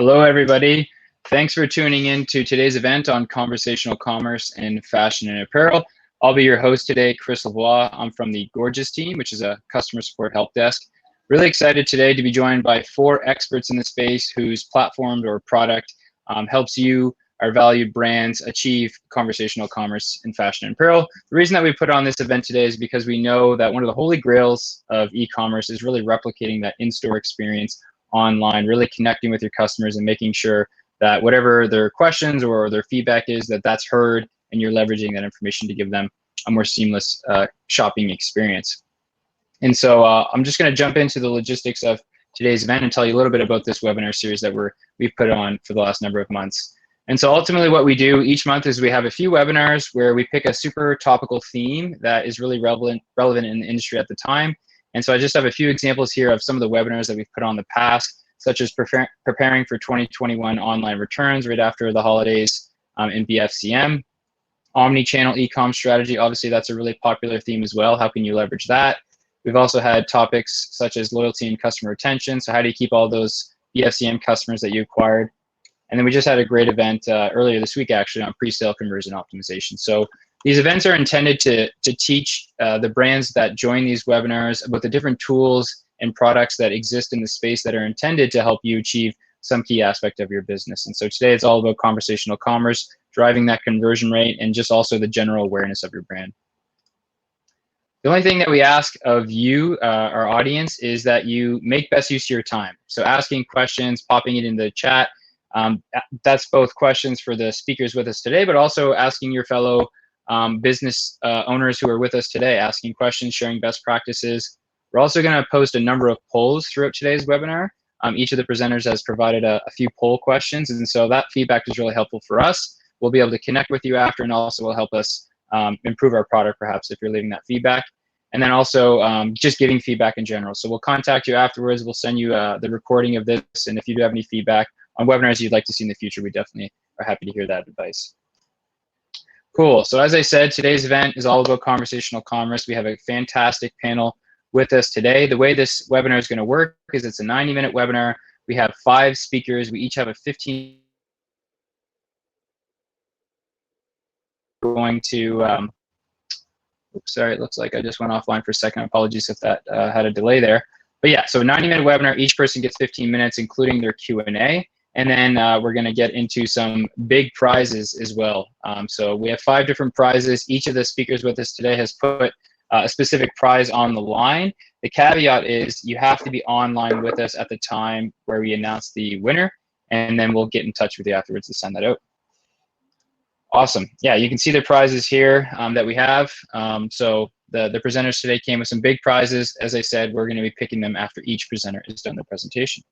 Hello, everybody. Thanks for tuning in to today's event on conversational commerce and fashion and apparel. I'll be your host today, Chris Lavoie. I'm from the Gorgias team, which is a customer support help desk. Really excited today to be joined by 4 experts in the space whose platform or product helps you, our valued brands, achieve conversational commerce in fashion and apparel. The reason that we put on this event today is because we know that one of the holy grails of e-commerce is really replicating that in-store experience online, really connecting with your customers and making sure that whatever their questions or their feedback is, that's heard and you're leveraging that information to give them a more seamless shopping experience. And so I'm just going to jump into the logistics of today's event and tell you a little bit about this webinar series that we've put on for the last number of months. And so ultimately what we do each month is we have a few webinars where we pick a super topical theme that is really relevant in the industry at the time. And so I just have a few examples here of some of the webinars that we've put on in the past, such as preparing for 2021 online returns right after the holidays in BFCM. Omni-channel e-com strategy, obviously that's a really popular theme as well. How can you leverage that? We've also had topics such as loyalty and customer retention. So how do you keep all those BFCM customers that you acquired? And then we just had a great event earlier this week actually on pre-sale conversion optimization. So these events are intended to teach the brands that join these webinars about the different tools and products that exist in the space that are intended to help you achieve some key aspect of your business. And so today it's all about conversational commerce, driving that conversion rate, and just also the general awareness of your brand. The only thing that we ask of you, our audience, is that you make best use of your time. So asking questions, popping it in the chat, that's both questions for the speakers with us today, but also asking your fellow business owners who are with us today, asking questions, sharing best practices. We're also going to post a number of polls throughout today's webinar. Each of the presenters has provided a few poll questions, and so that feedback is really helpful for us. We'll be able to connect with you after, and also will help us improve our product, perhaps, if you're leaving that feedback. And then also just giving feedback in general. So we'll contact you afterwards. We'll send you the recording of this, and if you do have any feedback on webinars you'd like to see in the future, we definitely are happy to hear that advice. Cool. So as I said, today's event is all about conversational commerce. We have a fantastic panel with us today. The way this webinar is going to work is it's a 90-minute webinar. We have 5 speakers. We each have a 15. We're going to, oops, sorry, it looks like I just went offline for a second. Apologies if that had a delay there. But yeah, so a 90-minute webinar, each person gets 15 minutes, including their Q&A. And then we're going to get into some big prizes as well. So we have 5 different prizes. Each of the speakers with us today has put a specific prize on the line. The caveat is you have to be online with us at the time where we announce the winner, and then we'll get in touch with you afterwards to send that out. Awesome. Yeah, you can see the prizes here that we have. So the presenters today came with some big prizes. As I said, we're going to be picking them after each presenter has done their presentation.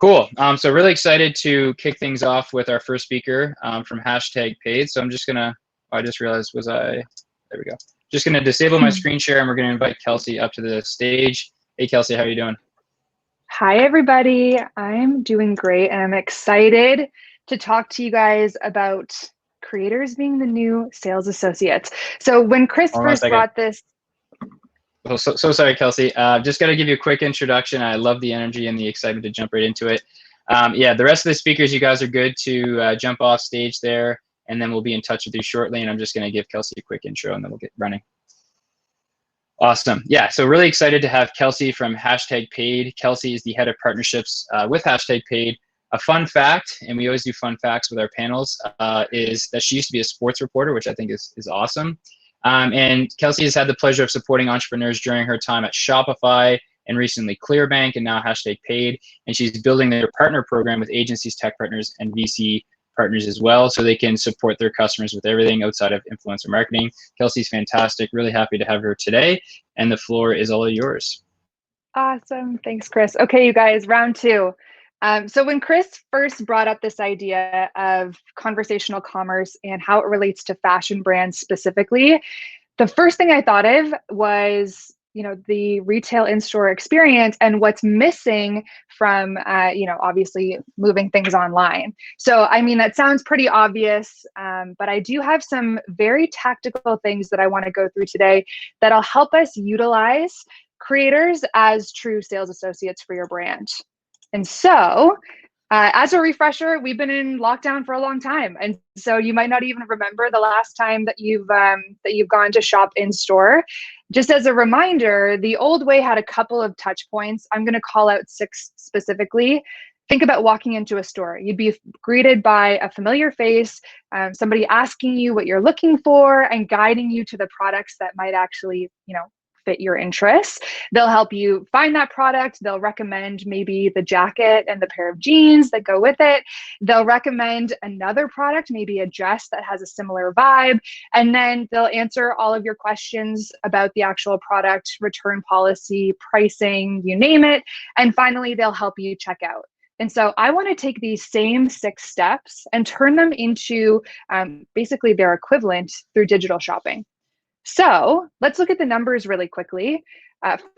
Cool. So really excited to kick things off with our first speaker from #paid. So I'm just gonna, I just realized there we go. Just gonna disable my screen share, and we're gonna invite Kelsey up to the stage. Hey Kelsey, how are you doing? Hi everybody, I'm doing great, and I'm excited to talk to you guys about creators being the new sales associates. So when Chris first brought this, Oh, so sorry, Kelsey. Just got to give you a quick introduction. I love the energy and the excitement to jump right into it. Yeah, the rest of the speakers, you guys are good to jump off stage there, and then we'll be in touch with you shortly. And I'm just going to give Kelsey a quick intro, and then we'll get running. Awesome. Yeah, so really excited to have Kelsey from #paid. Kelsey is the head of partnerships with #paid. A fun fact, and we always do fun facts with our panels, is that she used to be a sports reporter, which I think is awesome. And Kelsey has had the pleasure of supporting entrepreneurs during her time at Shopify and recently Clearbank and now #paid. And she's building their partner program with agencies, tech partners, and VC partners as well, so they can support their customers with everything outside of influencer marketing. Kelsey's fantastic. Really happy to have her today. And the floor is all yours. Awesome. Thanks, Chris. Okay, you guys, round 2. So when Chris first brought up this idea of conversational commerce and how it relates to fashion brands specifically, the first thing I thought of was, the retail in-store experience and what's missing from, obviously moving things online. So, I mean, that sounds pretty obvious, but I do have some very tactical things that I want to go through today that'll help us utilize creators as true sales associates for your brand. And so As a refresher, we've been in lockdown for a long time, and so you might not even remember the last time that you've gone to shop in store. Just as a reminder, the old way had a couple of touch points. I'm going to call out 6 specifically. Think about walking into a store. You'd be greeted by a familiar face, somebody asking you what you're looking for and guiding you to the products that might actually, fit your interests. They'll help you find that product. They'll recommend maybe the jacket and the pair of jeans that go with it. They'll recommend another product, maybe a dress that has a similar vibe. And then they'll answer all of your questions about the actual product, return policy, pricing, you name it. And finally, they'll help you check out. And so I want to take these same 6 steps and turn them into basically their equivalent through digital shopping. So let's look at the numbers really quickly.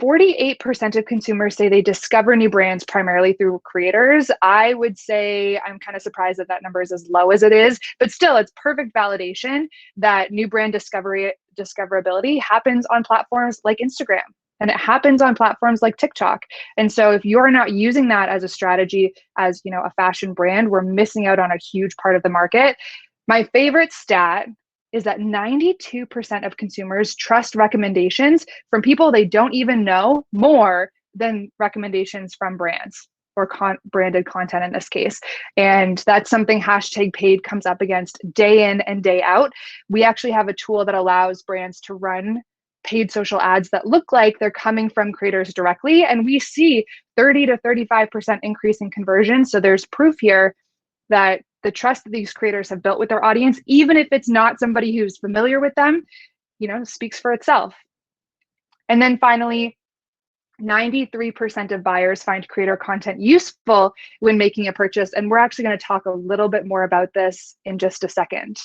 48% of consumers say they discover new brands primarily through creators. I would say I'm kind of surprised that that number is as low as it is, but still it's perfect validation that new brand discoverability happens on platforms like Instagram. And it happens on platforms like TikTok. And so if you're not using that as a strategy, as a fashion brand, we're missing out on a huge part of the market. My favorite stat is that 92% of consumers trust recommendations from people they don't even know more than recommendations from brands or branded content in this case. And that's something #paid comes up against day in and day out. We actually have a tool that allows brands to run paid social ads that look like they're coming from creators directly. And we see 30 to 35% increase in conversion. So there's proof here that the trust that these creators have built with their audience, even if it's not somebody who's familiar with them, speaks for itself. And then finally, 93% of buyers find creator content useful when making a purchase. And we're actually going to talk a little bit more about this in just a second.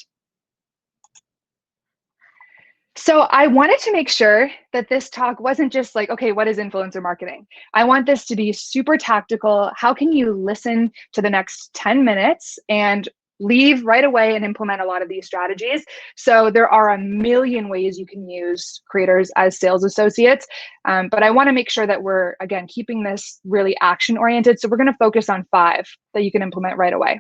So I wanted to make sure that this talk wasn't just like, okay, what is influencer marketing? I want this to be super tactical. How can you listen to the next 10 minutes and leave right away and implement a lot of these strategies? So there are a million ways you can use creators as sales associates, but I want to make sure that we're, again, keeping this really action oriented. So we're going to focus on 5 that you can implement right away.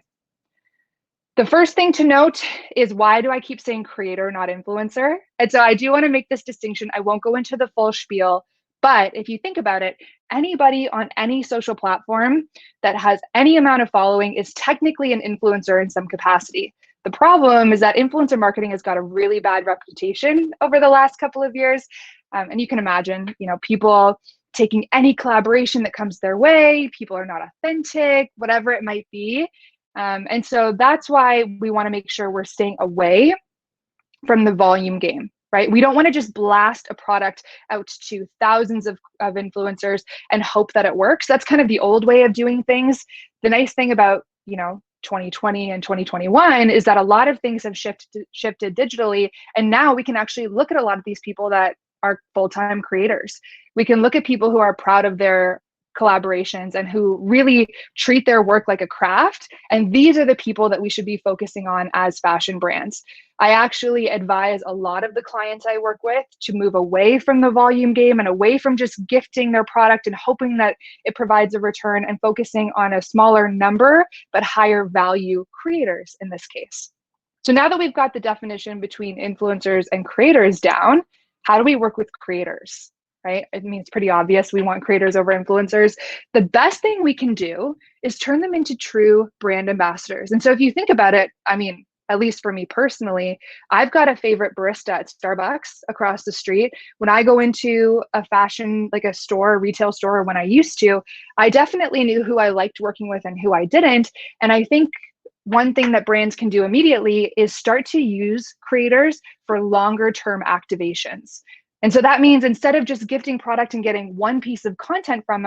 The first thing to note is, why do I keep saying creator, not influencer? And so I do want to make this distinction. I won't go into the full spiel, but if you think about it, anybody on any social platform that has any amount of following is technically an influencer in some capacity. The problem is that influencer marketing has got a really bad reputation over the last couple of years. And you can imagine, people taking any collaboration that comes their way, people are not authentic, whatever it might be. And so that's why we want to make sure we're staying away from the volume game, right? We don't want to just blast a product out to thousands of influencers and hope that it works. That's kind of the old way of doing things. The nice thing about, 2020 and 2021 is that a lot of things have shifted digitally. And now we can actually look at a lot of these people that are full-time creators. We can look at people who are proud of their collaborations and who really treat their work like a craft. And these are the people that we should be focusing on as fashion brands. I actually advise a lot of the clients I work with to move away from the volume game and away from just gifting their product and hoping that it provides a return, and focusing on a smaller number but higher value creators in this case. So now that we've got the definition between influencers and creators down, how do we work with creators? Right? I mean, it's pretty obvious we want creators over influencers. The best thing we can do is turn them into true brand ambassadors. And so if you think about it, I mean, at least for me personally, I've got a favorite barista at Starbucks across the street. When I go into a fashion, like a store, retail store, when I used to, I definitely knew who I liked working with and who I didn't. And I think one thing that brands can do immediately is start to use creators for longer term activations. And so that means, instead of just gifting product and getting one piece of content from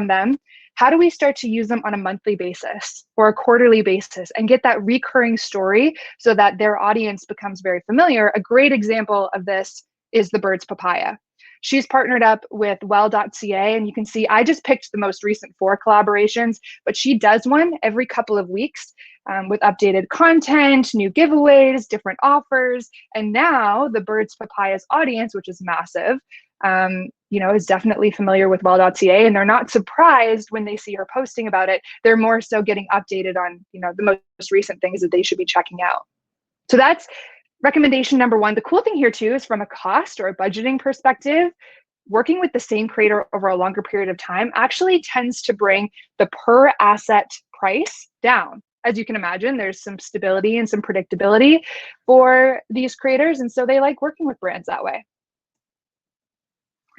them, how do we start to use them on a monthly basis or a quarterly basis and get that recurring story so that their audience becomes very familiar? A great example of this is the Bird's Papaya. She's partnered up with well.ca, and you can see I just picked the most recent 4 collaborations, but she does one every couple of weeks with updated content, new giveaways, different offers. And now the Bird's Papaya's audience, which is massive, is definitely familiar with well.ca, and they're not surprised when they see her posting about it. They're more so getting updated on, the most recent things that they should be checking out. So that's recommendation number one. The cool thing here too is from a cost or a budgeting perspective, working with the same creator over a longer period of time actually tends to bring the per asset price down. As you can imagine, there's some stability and some predictability for these creators, and so they like working with brands that way.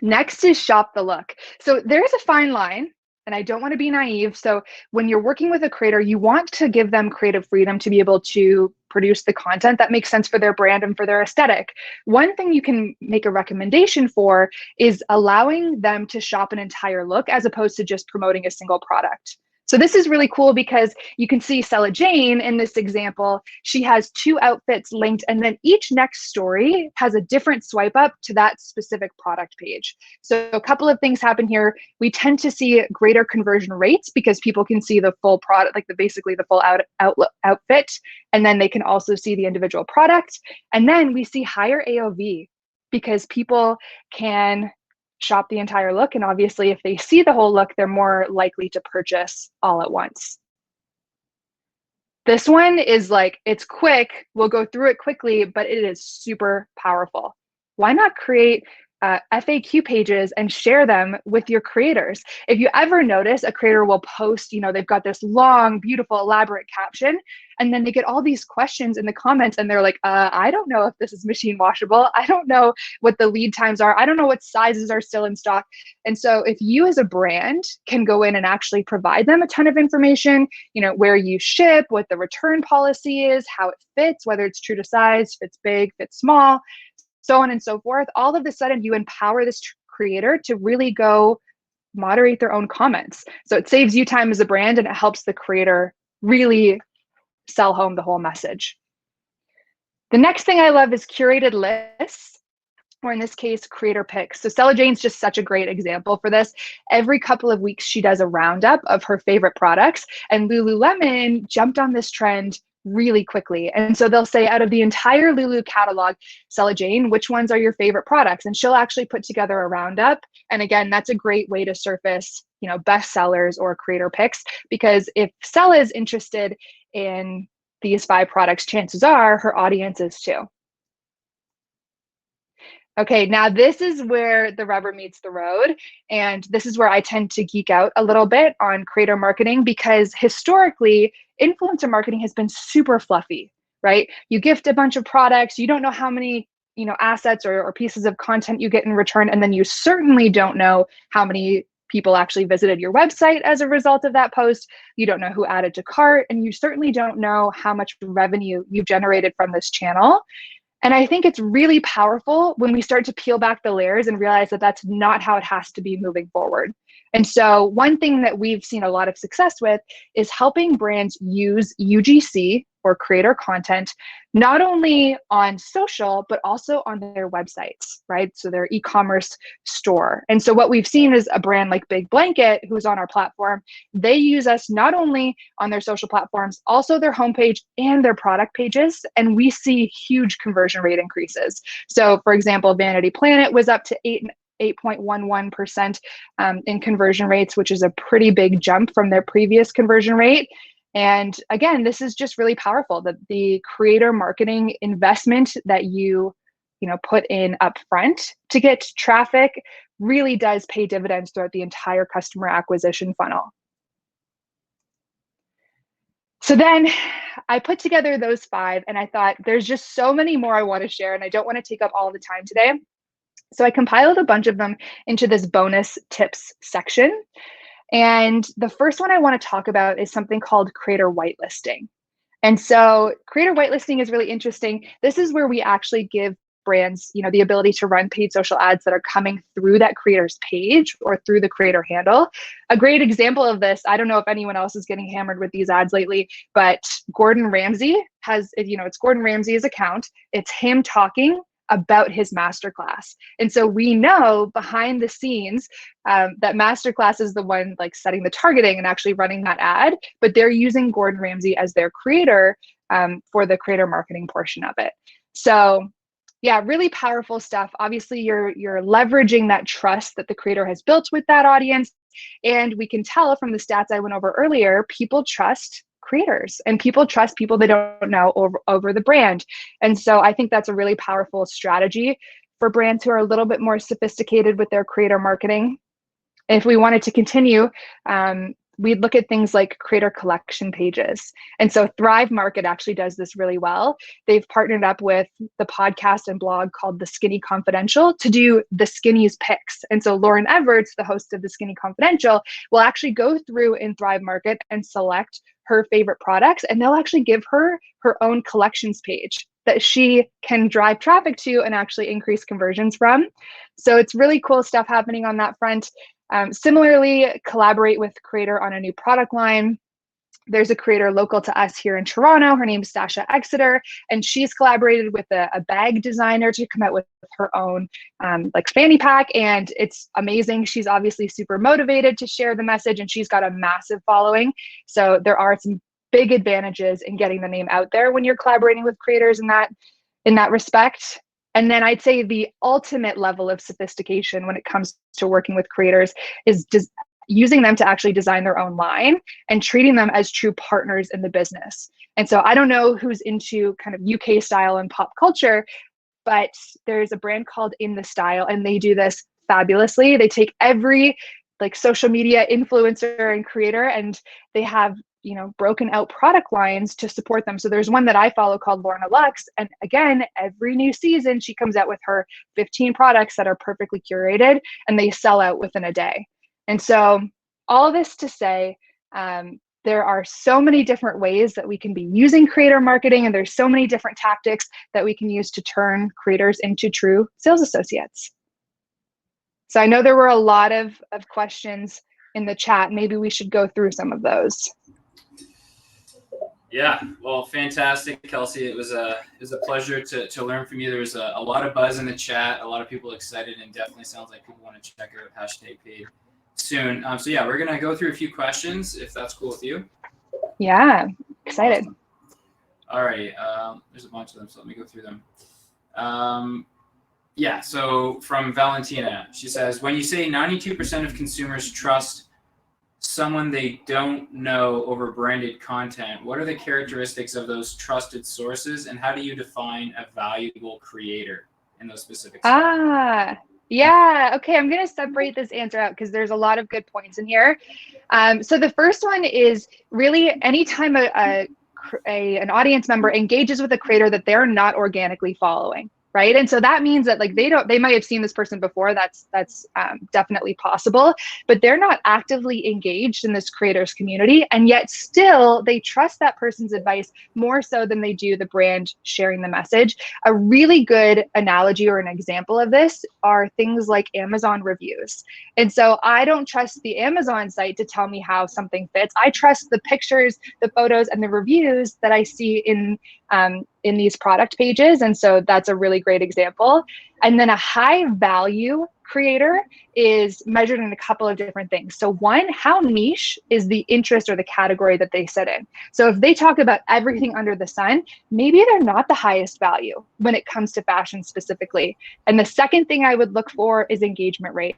Next is shop the look. So there's a fine line, and I don't want to be naive. So when you're working with a creator, you want to give them creative freedom to be able to produce the content that makes sense for their brand and for their aesthetic. One thing you can make a recommendation for is allowing them to shop an entire look as opposed to just promoting a single product. So this is really cool because you can see Sella Jane in this example. She has 2 outfits linked, and then each next story has a different swipe up to that specific product page. So a couple of things happen here. We tend to see greater conversion rates because people can see the full product, like basically the full outfit, and then they can also see the individual product. And then we see higher AOV because people can shop the entire look. And obviously, if they see the whole look, they're more likely to purchase all at once. This one is like, it's quick. We'll go through it quickly, but it is super powerful. Why not create FAQ pages and share them with your creators? If you ever notice a creator will post, they've got this long, beautiful, elaborate caption, and then they get all these questions in the comments and they're like, I don't know if this is machine washable. I don't know what the lead times are. I don't know what sizes are still in stock. And so if you as a brand can go in and actually provide them a ton of information, where you ship, what the return policy is, how it fits, whether it's true to size, fits big, fits small, so on and so forth, all of a sudden you empower this creator to really go moderate their own comments. So it saves you time as a brand, and it helps the creator really sell home the whole message. The next thing I love is curated lists, or in this case, creator picks. So Sella Jane's just such a great example for this. Every couple of weeks, she does a roundup of her favorite products, and Lululemon jumped on this trend really quickly. And so they'll say, out of the entire Lulu catalog, Sella Jane, which ones are your favorite products? And she'll actually put together a roundup. And again, that's a great way to surface, best sellers or creator picks, because if Sella is interested in these 5 products, chances are her audience is too. Okay, now this is where the rubber meets the road. And this is where I tend to geek out a little bit on creator marketing, because historically, influencer marketing has been super fluffy, right? You gift a bunch of products, you don't know how many assets or pieces of content you get in return, and then you certainly don't know how many people actually visited your website as a result of that post. You don't know who added to cart, and you certainly don't know how much revenue you've generated from this channel. And I think it's really powerful when we start to peel back the layers and realize that that's not how it has to be moving forward. And so one thing that we've seen a lot of success with is helping brands use UGC, or creator content, not only on social, but also on their websites, right? So their e-commerce store. And so what we've seen is a brand like Big Blanket, who's on our platform, they use us not only on their social platforms, also their homepage and their product pages. And we see huge conversion rate increases. So for example, Vanity Planet was up to 8.11% in conversion rates, which is a pretty big jump from their previous conversion rate. And again, this is just really powerful, that the creator marketing investment that you put in upfront to get traffic really does pay dividends throughout the entire customer acquisition funnel. So then I put together those 5, and I thought there's just so many more I want to share, and I don't want to take up all the time today. So I compiled a bunch of them into this bonus tips section. And the first one I want to talk about is something called creator whitelisting. And so creator whitelisting is really interesting. This is where we actually give brands, the ability to run paid social ads that are coming through that creator's page or through the creator handle. A great example of this, I don't know if anyone else is getting hammered with these ads lately, but Gordon Ramsay has, it's Gordon Ramsay's account. It's him talking about his masterclass. And so we know behind the scenes that masterclass is the one like setting the targeting and actually running that ad, but they're using Gordon Ramsay as their creator for the creator marketing portion of it. So Yeah, really powerful stuff. Obviously, you're leveraging that trust that the creator has built with that audience. And we can tell from the stats I went over earlier, people trust creators and people trust people they don't know over the brand. And so I think that's a really powerful strategy for brands who are a little bit more sophisticated with their creator marketing. If we wanted to continue, we'd look at things like creator collection pages. And so Thrive Market actually does this really well. They've partnered up with the podcast and blog called The Skinny Confidential to do the Skinny's picks. And so Lauren Everts, the host of The Skinny Confidential, will actually go through in Thrive Market and select her favorite products, and they'll actually give her her own collections page that she can drive traffic to and actually increase conversions from. So it's really cool stuff happening on that front. Similarly, collaborate with creator on a new product line. There's a creator local to us here in Toronto. Her name is Stasha Exeter, and she's collaborated with a bag designer to come out with her own like fanny pack, and it's amazing. She's obviously super motivated to share the message, and she's got a massive following. So there are some big advantages in getting the name out there when you're collaborating with creators in that respect. And then I'd say the ultimate level of sophistication when it comes to working with creators is just using them to actually design their own line and treating them as true partners in the business. And so I don't know who's into kind of UK style and pop culture, but there's a brand called In the Style, and they do this fabulously. They take every like social media influencer and creator, and they have, you know, broken out product lines to support them. So there's one that I follow called Lorna Lux. And again, every new season, she comes out with her 15 products that are perfectly curated, and they sell out within a day. And so all of this to say, there are so many different ways that we can be using creator marketing, and there's so many different tactics that we can use to turn creators into true sales associates. So I know there were a lot of questions in the chat. Maybe we should go through some of those. Yeah, well, fantastic, Kelsey. It was a pleasure to learn from you. There was a lot of buzz in the chat, a lot of people excited, and definitely sounds like people want to check out #paid soon. So yeah, we're gonna go through a few questions if that's cool with you. Yeah, excited. Awesome. All right, there's a bunch of them, so let me go through them. Yeah, so from Valentina, she says, when you say 92% of consumers trust someone they don't know over branded content, what are the characteristics of those trusted sources, and how do you define a valuable creator in those specific spots? Yeah, okay, I'm gonna separate this answer out because there's a lot of good points in here. So the first one is really anytime an audience member engages with a creator that they're not organically following, right? And so that means that like they might have seen this person before. That's definitely possible, but they're not actively engaged in this creator's community, and yet still they trust that person's advice more so than they do the brand sharing the message. A really good analogy or an example of this are things like Amazon reviews. And so I don't trust the Amazon site to tell me how something fits. I trust the pictures, the photos, and the reviews that I see in these product pages. And so that's a really great example. And then a high value creator is measured in a couple of different things. So one, how niche is the interest or the category that they sit in? So if they talk about everything under the sun, maybe they're not the highest value when it comes to fashion specifically. And the second thing I would look for is engagement rate.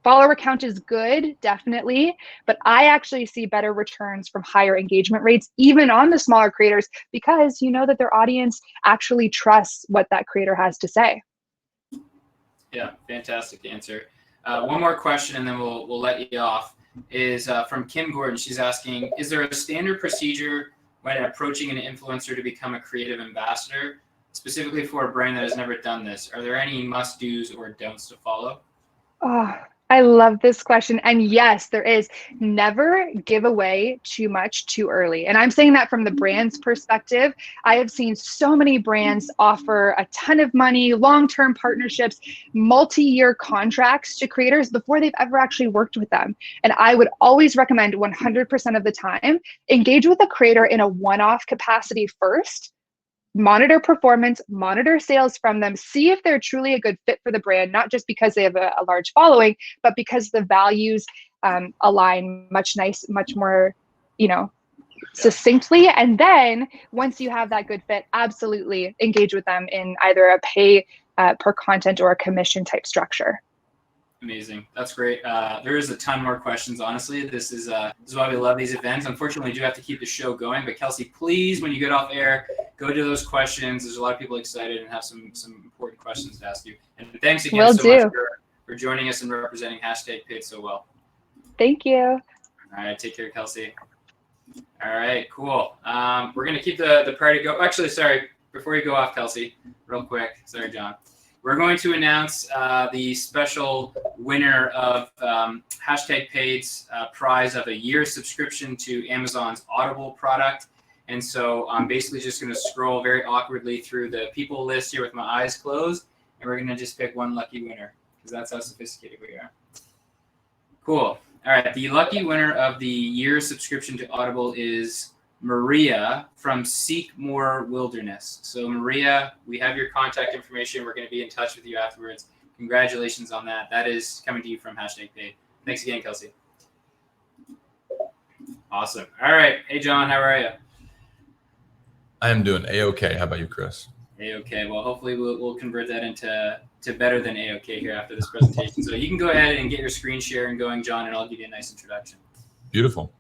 Follower count is good, definitely, but I actually see better returns from higher engagement rates, even on the smaller creators, because you know that their audience actually trusts what that creator has to say. Yeah, fantastic answer. One more question, and then we'll let you off, is from Kim Gordon. She's asking, is there a standard procedure when approaching an influencer to become a creative ambassador, specifically for a brand that has never done this? Are there any must-dos or don'ts to follow? Oh, I love this question. And yes, there is. Never give away too much too early. And I'm saying that from the brand's perspective. I have seen so many brands offer a ton of money, long-term partnerships, multi-year contracts to creators before they've ever actually worked with them. And I would always recommend 100% of the time, engage with a creator in a one-off capacity first. Monitor performance, monitor sales from them, see if they're truly a good fit for the brand, not just because they have a large following, but because the values align much more, succinctly. And then once you have that good fit, absolutely engage with them in either a pay per content or a commission type structure. Amazing. That's great. There is a ton more questions, honestly. This is why we love these events. Unfortunately, we do have to keep the show going. But Kelsey, please, when you get off air, go to those questions. There's a lot of people excited and have some important questions to ask you. And thanks again much for joining us and representing #Paid so well. Thank you. All right. Take care, Kelsey. All right. Cool. We're going to keep the party go. Actually, sorry. Before you go off, Kelsey, real quick. Sorry, John. We're going to announce the special winner of #Paid's prize of a year's subscription to Amazon's Audible product. And so I'm basically just going to scroll very awkwardly through the people list here with my eyes closed, and we're going to just pick one lucky winner because that's how sophisticated we are. Cool. All right. The lucky winner of the year's subscription to Audible is Maria from Seek More Wilderness. So Maria, we have your contact information. We're going to be in touch with you afterwards. Congratulations on that. That is coming to you from #Paid. Thanks again, Kelsey. Awesome. All right. Hey, John, how are you? I am doing A-okay. How about you, Chris? A-okay. Well, hopefully we'll convert that into better than A-okay here after this presentation. So you can go ahead and get your screen sharing going, John, and I'll give you a nice introduction. Beautiful.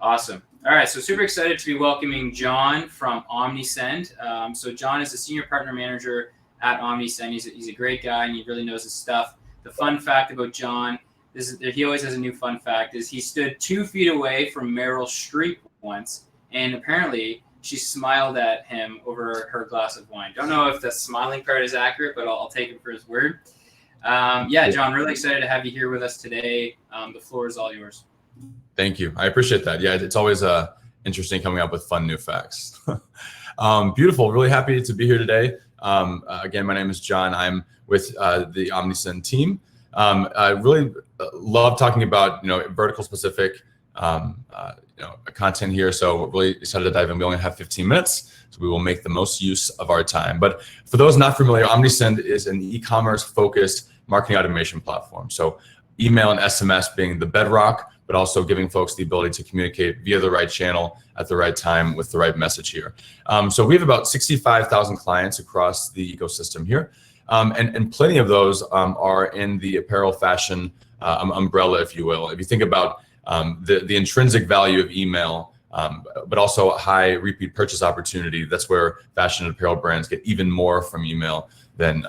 Awesome. All right, so super excited to be welcoming John from OmniSend. So John is a senior partner manager at OmniSend. He's a great guy and he really knows his stuff. The fun fact about John, he always has a new fun fact, is he stood 2 feet away from Meryl Streep once, and apparently she smiled at him over her glass of wine. Don't know if the smiling part is accurate, but I'll take him for his word. Yeah, John, really excited to have you here with us today. The floor is all yours. Thank you. I appreciate that. Yeah, it's always interesting coming up with fun new facts. Beautiful. Really happy to be here today. Again, my name is John. I'm with the OmniSend team. I really love talking about vertical specific content here. So we're really excited to dive in. We only have 15 minutes, so we will make the most use of our time. But for those not familiar, OmniSend is an e-commerce focused marketing automation platform. So email and SMS being the bedrock, but also giving folks the ability to communicate via the right channel at the right time with the right message here. So we have about 65,000 clients across the ecosystem here. And plenty of those are in the apparel fashion umbrella, if you will. If you think about the intrinsic value of email, but also a high repeat purchase opportunity, that's where fashion and apparel brands get even more from email than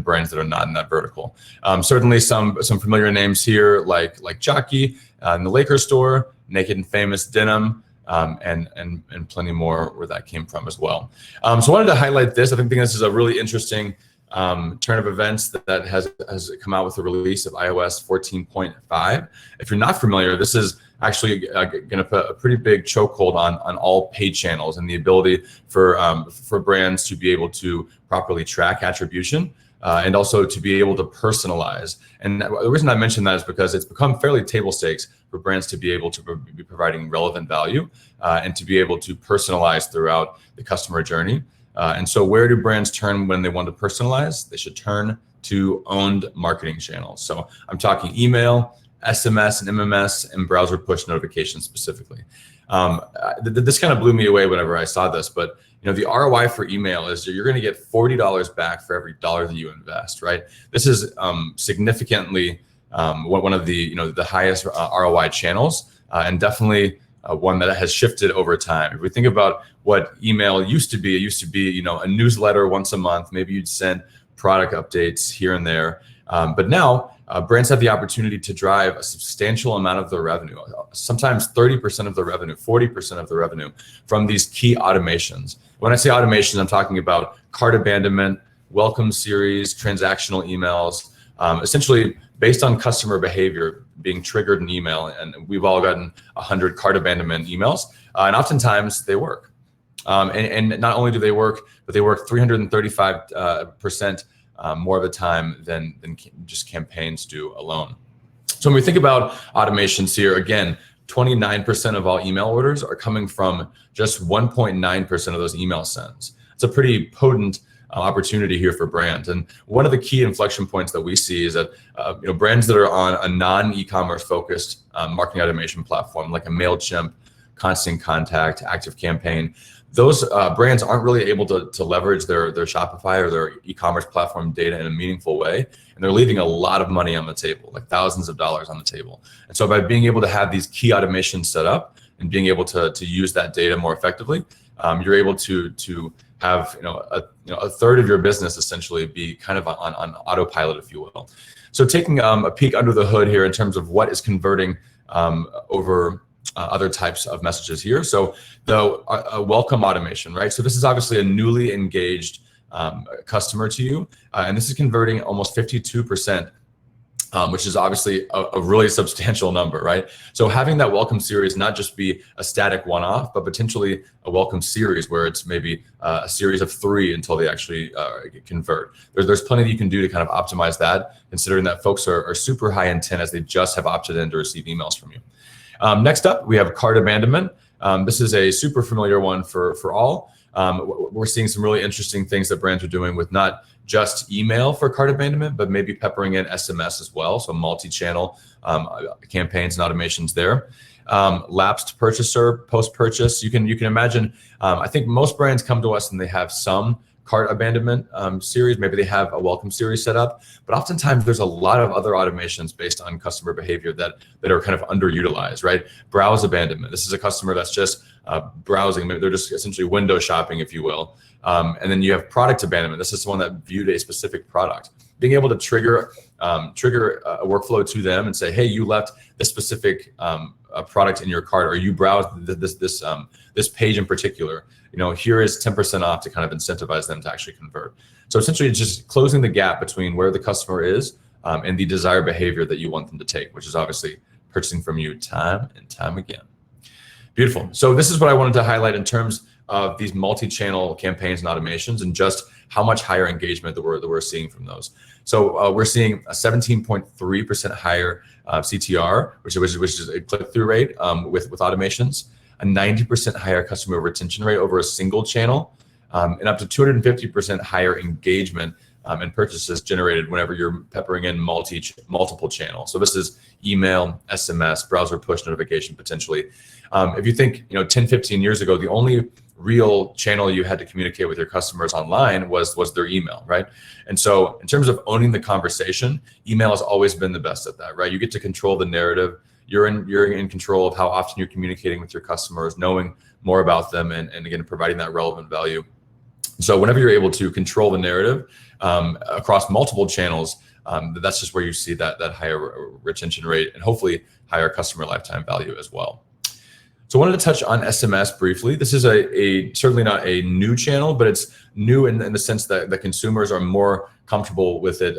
brands that are not in that vertical. Certainly some familiar names here like Jockey in the Lakers store, Naked and Famous Denim, and plenty more where that came from as well. So I wanted to highlight this. I think this is a really interesting turn of events that has come out with the release of iOS 14.5. If you're not familiar, this is actually going to put a pretty big chokehold on all paid channels and the ability for brands to be able to properly track attribution and also to be able to personalize. And the reason I mention that is because it's become fairly table stakes for brands to be able to be providing relevant value and to be able to personalize throughout the customer journey. And so where do brands turn when they want to personalize? They should turn to owned marketing channels. So I'm talking email, SMS and MMS, and browser push notifications specifically. This kind of blew me away whenever I saw this, but the ROI for email is you're going to get $40 back for every dollar that you invest, right? This is significantly one of the highest ROI channels, and definitely one that has shifted over time. If we think about what email used to be, it used to be a newsletter once a month. Maybe you'd send product updates here and there, but now brands have the opportunity to drive a substantial amount of their revenue, sometimes 30% of the revenue, 40% of the revenue from these key automations. When I say automations, I'm talking about cart abandonment, welcome series, transactional emails, essentially based on customer behavior being triggered in email. And we've all gotten 100 cart abandonment emails, and oftentimes they work. And not only do they work, but they work 335% more of the time than just campaigns do alone. So when we think about automations here, again, 29% of all email orders are coming from just 1.9% of those email sends. It's a pretty potent opportunity here for brands. And one of the key inflection points that we see is that brands that are on a non-e-commerce focused marketing automation platform like a MailChimp, Constant Contact, Active Campaign. Those brands aren't really able to leverage their Shopify or their e-commerce platform data in a meaningful way. And they're leaving a lot of money on the table, like thousands of dollars on the table. And so by being able to have these key automations set up and being able to use that data more effectively, you're able to have a third of your business essentially be kind of on autopilot, if you will. So taking a peek under the hood here in terms of what is converting over other types of messages here. So the welcome automation, right? So this is obviously a newly engaged customer to you, and this is converting almost 52%, which is obviously a really substantial number, right? So having that welcome series not just be a static one-off, but potentially a welcome series where it's maybe a series of 3 until they actually convert. There's plenty that you can do to kind of optimize that, considering that folks are super high intent as they just have opted in to receive emails from you. Next up, we have cart abandonment. This is a super familiar one for all. We're seeing some really interesting things that brands are doing with not just email for cart abandonment, but maybe peppering in SMS as well. So multi-channel campaigns and automations there. Lapsed purchaser, post-purchase. You can imagine, I think most brands come to us and they have some cart abandonment series. Maybe they have a welcome series set up, but oftentimes there's a lot of other automations based on customer behavior that are kind of underutilized, right? Browse abandonment. This is a customer that's just browsing. Maybe they're just essentially window shopping, if you will. And then you have product abandonment. This is someone that viewed a specific product. Being able to trigger a workflow to them and say, hey, you left this specific product in your cart, or you browsed this page in particular. Here is 10% off to kind of incentivize them to actually convert. So essentially, it's just closing the gap between where the customer is and the desired behavior that you want them to take, which is obviously purchasing from you time and time again. Beautiful. So this is what I wanted to highlight in terms of these multi-channel campaigns and automations, and just how much higher engagement that we're seeing from those. So we're seeing a 17.3% higher CTR, which is a click-through rate with automations, a 90% higher customer retention rate over a single channel, and up to 250% higher engagement and purchases generated whenever you're peppering in multiple channels. So this is email, SMS, browser push notification potentially. If you think 10, 15 years ago, the only real channel you had to communicate with your customers online was their email, right? And so in terms of owning the conversation, email has always been the best at that, right? You get to control the narrative. You're in control of how often you're communicating with your customers, knowing more about them, and again, providing that relevant value. So whenever you're able to control the narrative across multiple channels, that's just where you see that higher retention rate and hopefully higher customer lifetime value as well. So I wanted to touch on SMS briefly. This is certainly not a new channel, but it's new in the sense that the consumers are more comfortable with it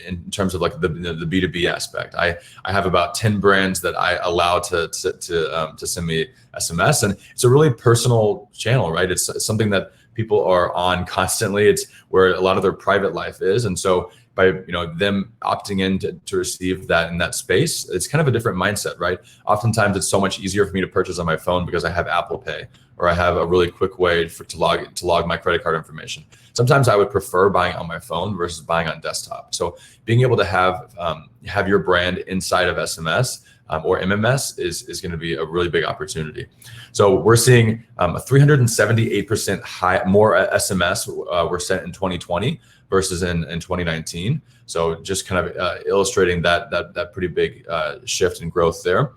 in terms of like the B2B aspect. I have about 10 brands that I allow to send me SMS, and it's a really personal channel, right? It's something that people are on constantly. It's where a lot of their private life is, and so by them opting in to receive that in that space, it's kind of a different mindset, right? Oftentimes it's so much easier for me to purchase on my phone because I have Apple Pay, or I have a really quick way to log my credit card information. Sometimes I would prefer buying on my phone versus buying on desktop. So being able to have your brand inside of SMS or MMS is going to be a really big opportunity. So we're seeing a 378% more SMS were sent in 2020 versus in 2019. So just kind of illustrating that pretty big shift in growth there.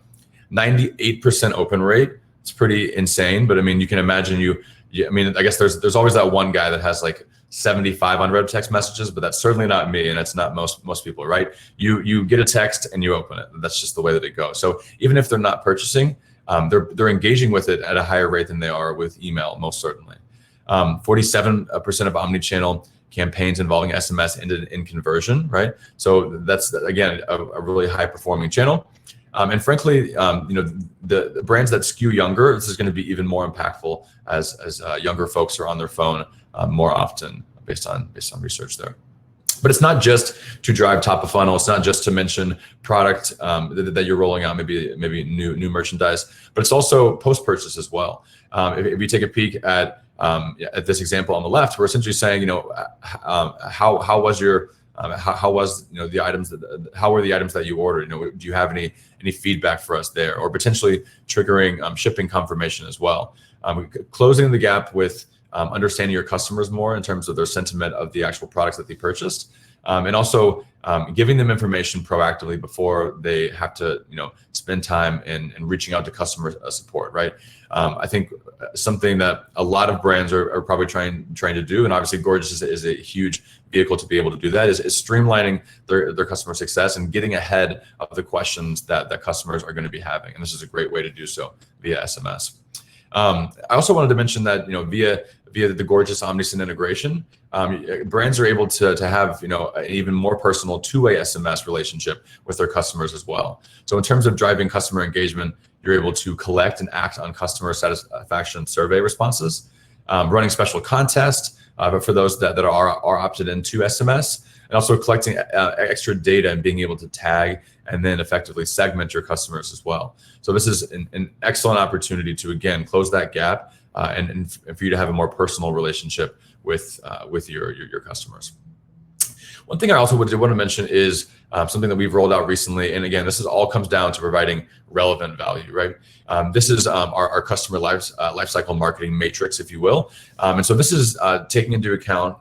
98% open rate. It's pretty insane, but I mean, you can imagine I guess there's always that one guy that has like 75 unread text messages, but that's certainly not me, and it's not most people, right? You get a text and you open it. That's just the way that it goes. So even if they're not purchasing, they're engaging with it at a higher rate than they are with email, most certainly. 47% of omni-channel campaigns involving SMS ended in conversion, right? So that's, again, a really high performing channel. And frankly, the brands that skew younger, this is going to be even more impactful as younger folks are on their phone more often, based on research there. But it's not just to drive top of funnel. It's not just to mention product that you're rolling out, maybe new merchandise, but it's also post-purchase as well. If you take a peek at this example on the left, we're essentially saying, how was your How was the items how were the items that you ordered? Do you have any feedback for us there, or potentially triggering shipping confirmation as well? Closing the gap with understanding your customers more in terms of their sentiment of the actual products that they purchased, and also giving them information proactively before they have to spend time in reaching out to customer support, right? I think something that a lot of brands are probably trying to do, and obviously Gorgias is a huge vehicle to be able to do that, is streamlining their customer success and getting ahead of the questions that customers are going to be having. And this is a great way to do so via SMS. I also wanted to mention that via the Gorgias OmniSend integration, brands are able to have an even more personal two-way SMS relationship with their customers as well. So in terms of driving customer engagement, you're able to collect and act on customer satisfaction survey responses, running special contests for those that are opted into SMS, and also collecting extra data and being able to tag and then effectively segment your customers as well. So this is an excellent opportunity to, again, close that gap and for you to have a more personal relationship with your customers. One thing I also want to mention is something that we've rolled out recently, and again, this all comes down to providing relevant value, right? This is our customer lifecycle marketing matrix, if you will, and so this is taking into account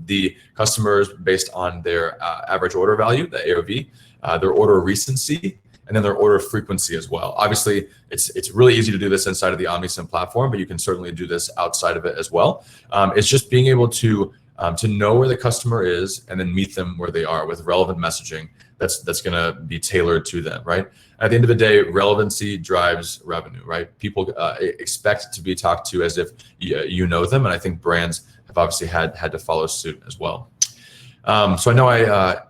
the customers based on their average order value, the AOV, their order recency, and then their order frequency as well. Obviously, it's really easy to do this inside of the OmniSend platform, but you can certainly do this outside of it as well. It's just being able to know where the customer is and then meet them where they are with relevant messaging that's going to be tailored to them, right? At the end of the day, relevancy drives revenue, right? People expect to be talked to as if you know them, and I think brands have obviously had to follow suit as well. So I know I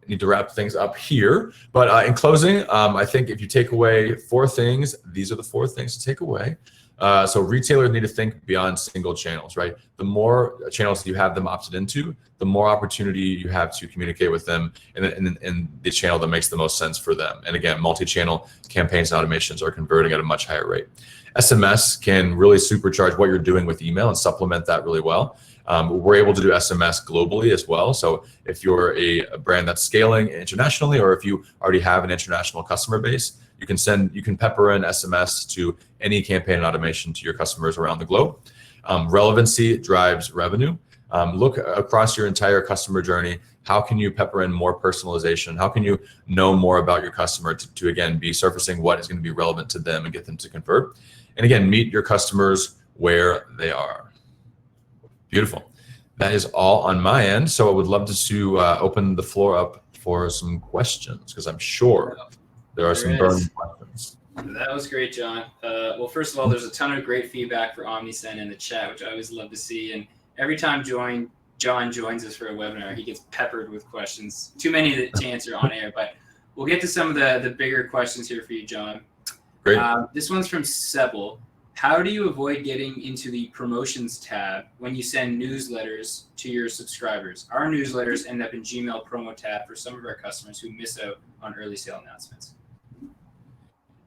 need to wrap things up here, but in closing, I think if you take away 4 things, these are the 4 things to take away. So retailers need to think beyond single channels, right? The more channels you have them opted into, the more opportunity you have to communicate with them in the channel that makes the most sense for them. And again, multi-channel campaigns and automations are converting at a much higher rate. SMS can really supercharge what you're doing with email and supplement that really well. We're able to do SMS globally as well. So if you're a brand that's scaling internationally, or if you already have an international customer base, you can pepper in SMS to any campaign and automation to your customers around the globe. Relevancy drives revenue. Look across your entire customer journey. How can you pepper in more personalization? How can you know more about your customer to again, be surfacing what is going to be relevant to them and get them to convert? And again, meet your customers where they are. Beautiful. That is all on my end. So I would love to open the floor up for some questions, because I'm sure there are some burning questions. That was great, John. Well, first of all, there's a ton of great feedback for OmniSend in the chat, which I always love to see. And every time John joins us for a webinar, he gets peppered with questions. Too many to answer on air, but we'll get to some of the bigger questions here for you, John. Great. This one's from Sebel. How do you avoid getting into the promotions tab when you send newsletters to your subscribers? Our newsletters end up in Gmail promo tab for some of our customers who miss out on early sale announcements.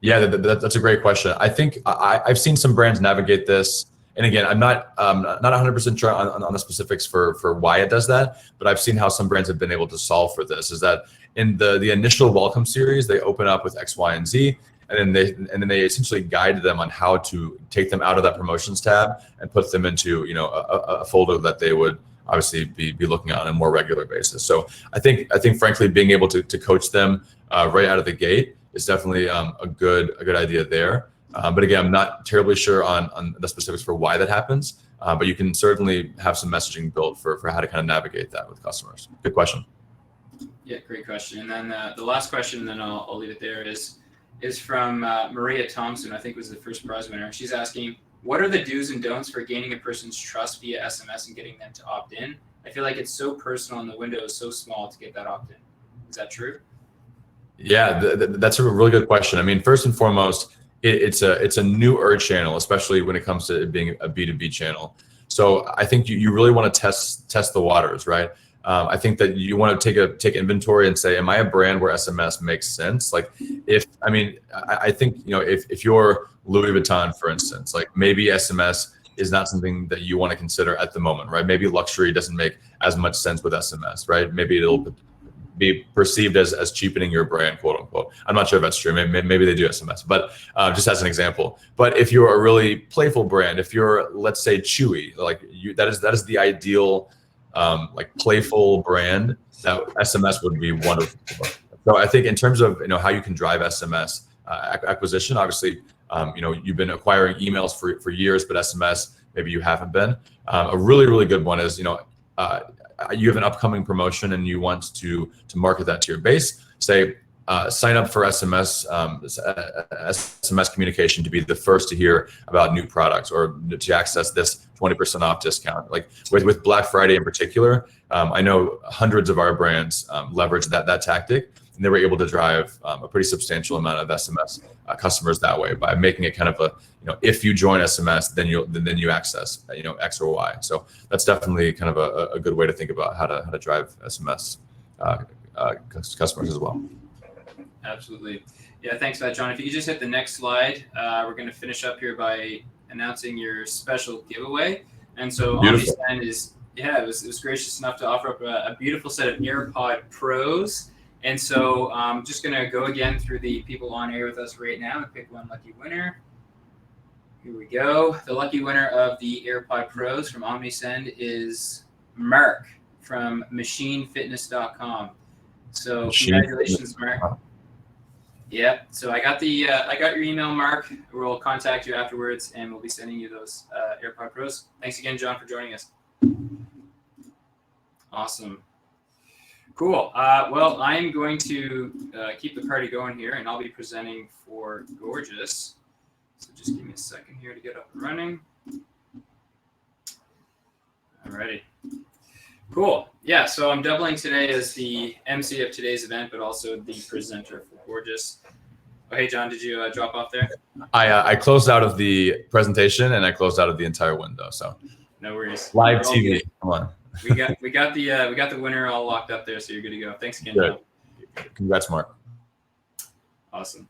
Yeah, that's a great question. I think I've seen some brands navigate this, and again, I'm not 100% sure on the specifics for why it does that, but I've seen how some brands have been able to solve for this. Is that in the initial welcome series, they open up with X, Y, and Z, and then they essentially guide them on how to take them out of that promotions tab and put them into a folder that they would obviously be looking at on a more regular basis. So I think frankly, being able to coach them right out of the gate is definitely a good idea there. But again, I'm not terribly sure on the specifics for why that happens, but you can certainly have some messaging built for how to kind of navigate that with customers. Good question. Yeah, great question. And then the last question, and then I'll leave it there, is from Maria Thompson. I think was the first prize winner. She's asking, what are the do's and don'ts for gaining a person's trust via SMS and getting them to opt in? I feel like it's so personal and the window is so small to get that opt in. Is that true? Yeah, that's a really good question. I mean, first and foremost, it's a newer channel, especially when it comes to it being a B2B channel. So I think you really want to test the waters, right? I think that you want to take inventory and say, am I a brand where SMS makes sense? Like, I think if you're Louis Vuitton, for instance, like maybe SMS is not something that you want to consider at the moment, right? Maybe luxury doesn't make as much sense with SMS, right? Maybe it'll be perceived as cheapening your brand, quote unquote. I'm not sure if that's true. Maybe they do SMS, but just as an example. But if you're a really playful brand, if you're, let's say, Chewy, like that is the ideal like playful brand that SMS would be wonderful for. So I think in terms of how you can drive SMS acquisition, obviously you've been acquiring emails for years, but SMS maybe you haven't been. A really good one is you have an upcoming promotion and you want to market that to your base. Say sign up for SMS communication to be the first to hear about new products or to access this 20% off discount. Like with Black Friday in particular, I know hundreds of our brands leverage that tactic, and they were able to drive a pretty substantial amount of SMS customers that way by making it kind of a if you join SMS, then you access X or Y. So that's definitely kind of a good way to think about how to drive SMS customers as well. Absolutely. Yeah, thanks for that, John. If you could just hit the next slide, we're going to finish up here by announcing your special giveaway. And so OmniSend it was gracious enough to offer up a beautiful set of AirPod Pros. And so I'm just going to go again through the people on air with us right now and pick one lucky winner. Here we go. The lucky winner of the AirPod Pros from OmniSend is Mark from machinefitness.com. So congratulations, Mark. Yep. So I got your email, Mark. We'll contact you afterwards, and we'll be sending you those AirPod Pros. Thanks again, John, for joining us. Awesome. Cool. Well, I'm going to keep the party going here, and I'll be presenting for Gorgias. So just give me a second here to get up and running. Alrighty. Cool. Yeah, so I'm doubling today as the MC of today's event, but also the presenter for Gorgias. Oh, hey, John, did you drop off there? I closed out of the presentation and I closed out of the entire window. So no worries. Live TV. Come on. we got the winner all locked up there, so you're good to go. Thanks again, Good. John. Congrats, Mark. Awesome.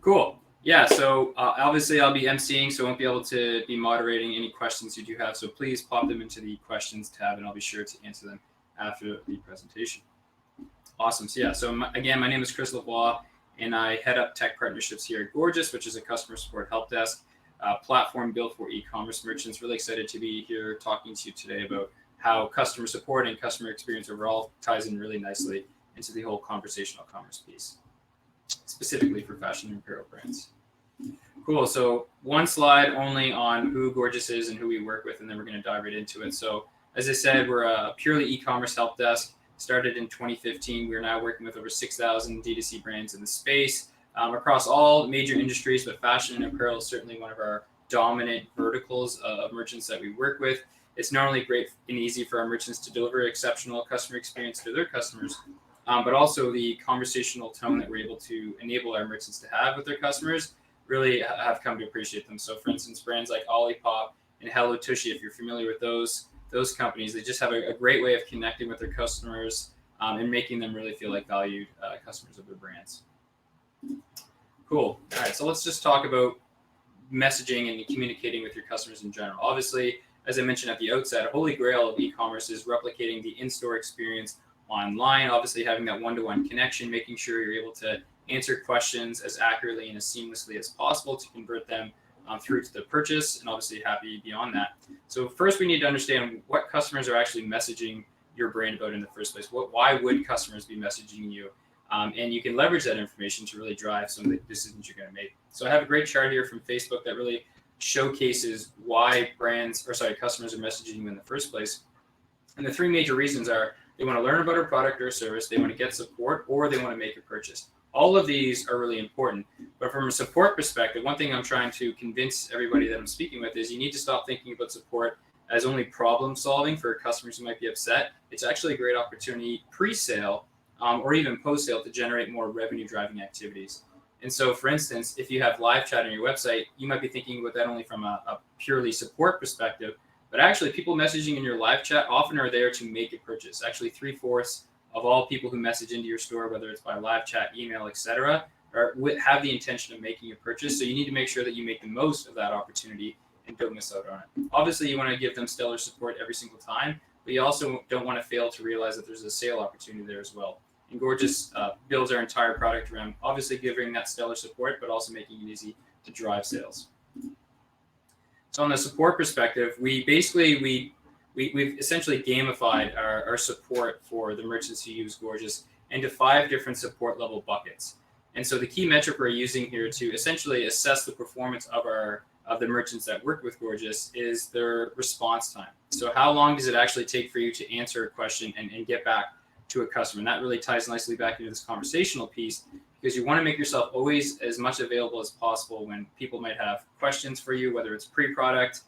Cool. Yeah, so obviously I'll be emceeing, so I won't be able to be moderating any questions you do have. So please pop them into the questions tab, and I'll be sure to answer them after the presentation. Awesome. So yeah, again, my name is Chris Lavoie, and I head up tech partnerships here at Gorgias, which is a customer support help desk platform built for e-commerce merchants. Really excited to be here talking to you today about how customer support and customer experience overall ties in really nicely into the whole conversational commerce piece, specifically for fashion and apparel brands. Cool. So one slide only on who Gorgias is and who we work with, and then we're going to dive right into it. So as I said, we're a purely e-commerce help desk. Started in 2015. We're now working with over 6,000 D2C brands in the space across all major industries, but fashion and apparel is certainly one of our dominant verticals of merchants that we work with. It's not only great and easy for our merchants to deliver exceptional customer experience to their customers, but also the conversational tone that we're able to enable our merchants to have with their customers really have come to appreciate them. So for instance, brands like Olipop and Hello Tushy, if you're familiar with those companies, they just have a great way of connecting with their customers and making them really feel like valued customers of their brands. Cool. All right, so let's just talk about messaging and communicating with your customers in general. Obviously, as I mentioned at the outset, a holy grail of e-commerce is replicating the in-store experience online, obviously having that one-to-one connection, making sure you're able to answer questions as accurately and as seamlessly as possible to convert them through to the purchase, and obviously happy beyond that. So first we need to understand what customers are actually messaging your brand about in the first place. Why would customers be messaging you? And you can leverage that information to really drive some of the decisions you're going to make. So I have a great chart here from Facebook that really showcases why customers are messaging you in the first place. And the three major reasons are they want to learn about a product or a service, they want to get support, or they want to make a purchase. All of these are really important. But from a support perspective, one thing I'm trying to convince everybody that I'm speaking with is you need to stop thinking about support as only problem solving for customers who might be upset. It's actually a great opportunity pre-sale or even post-sale to generate more revenue driving activities. And so, for instance, if you have live chat on your website, you might be thinking about that only from a purely support perspective, but actually people messaging in your live chat often are there to make a purchase. Actually, 3/4 of all people who message into your store, whether it's by live chat, email, etc., have the intention of making a purchase. So you need to make sure that you make the most of that opportunity and don't miss out on it. Obviously, you want to give them stellar support every single time, but you also don't want to fail to realize that there's a sale opportunity there as well. And Gorgias builds our entire product around obviously giving that stellar support, but also making it easy to drive sales. So on the support perspective, we've essentially gamified our support for the merchants who use Gorgias into 5 different support level buckets. And so the key metric we're using here to essentially assess the performance of the merchants that work with Gorgias is their response time. So how long does it actually take for you to answer a question and get back to a customer? And that really ties nicely back into this conversational piece, because you want to make yourself always as much available as possible when people might have questions for you, whether it's pre-product,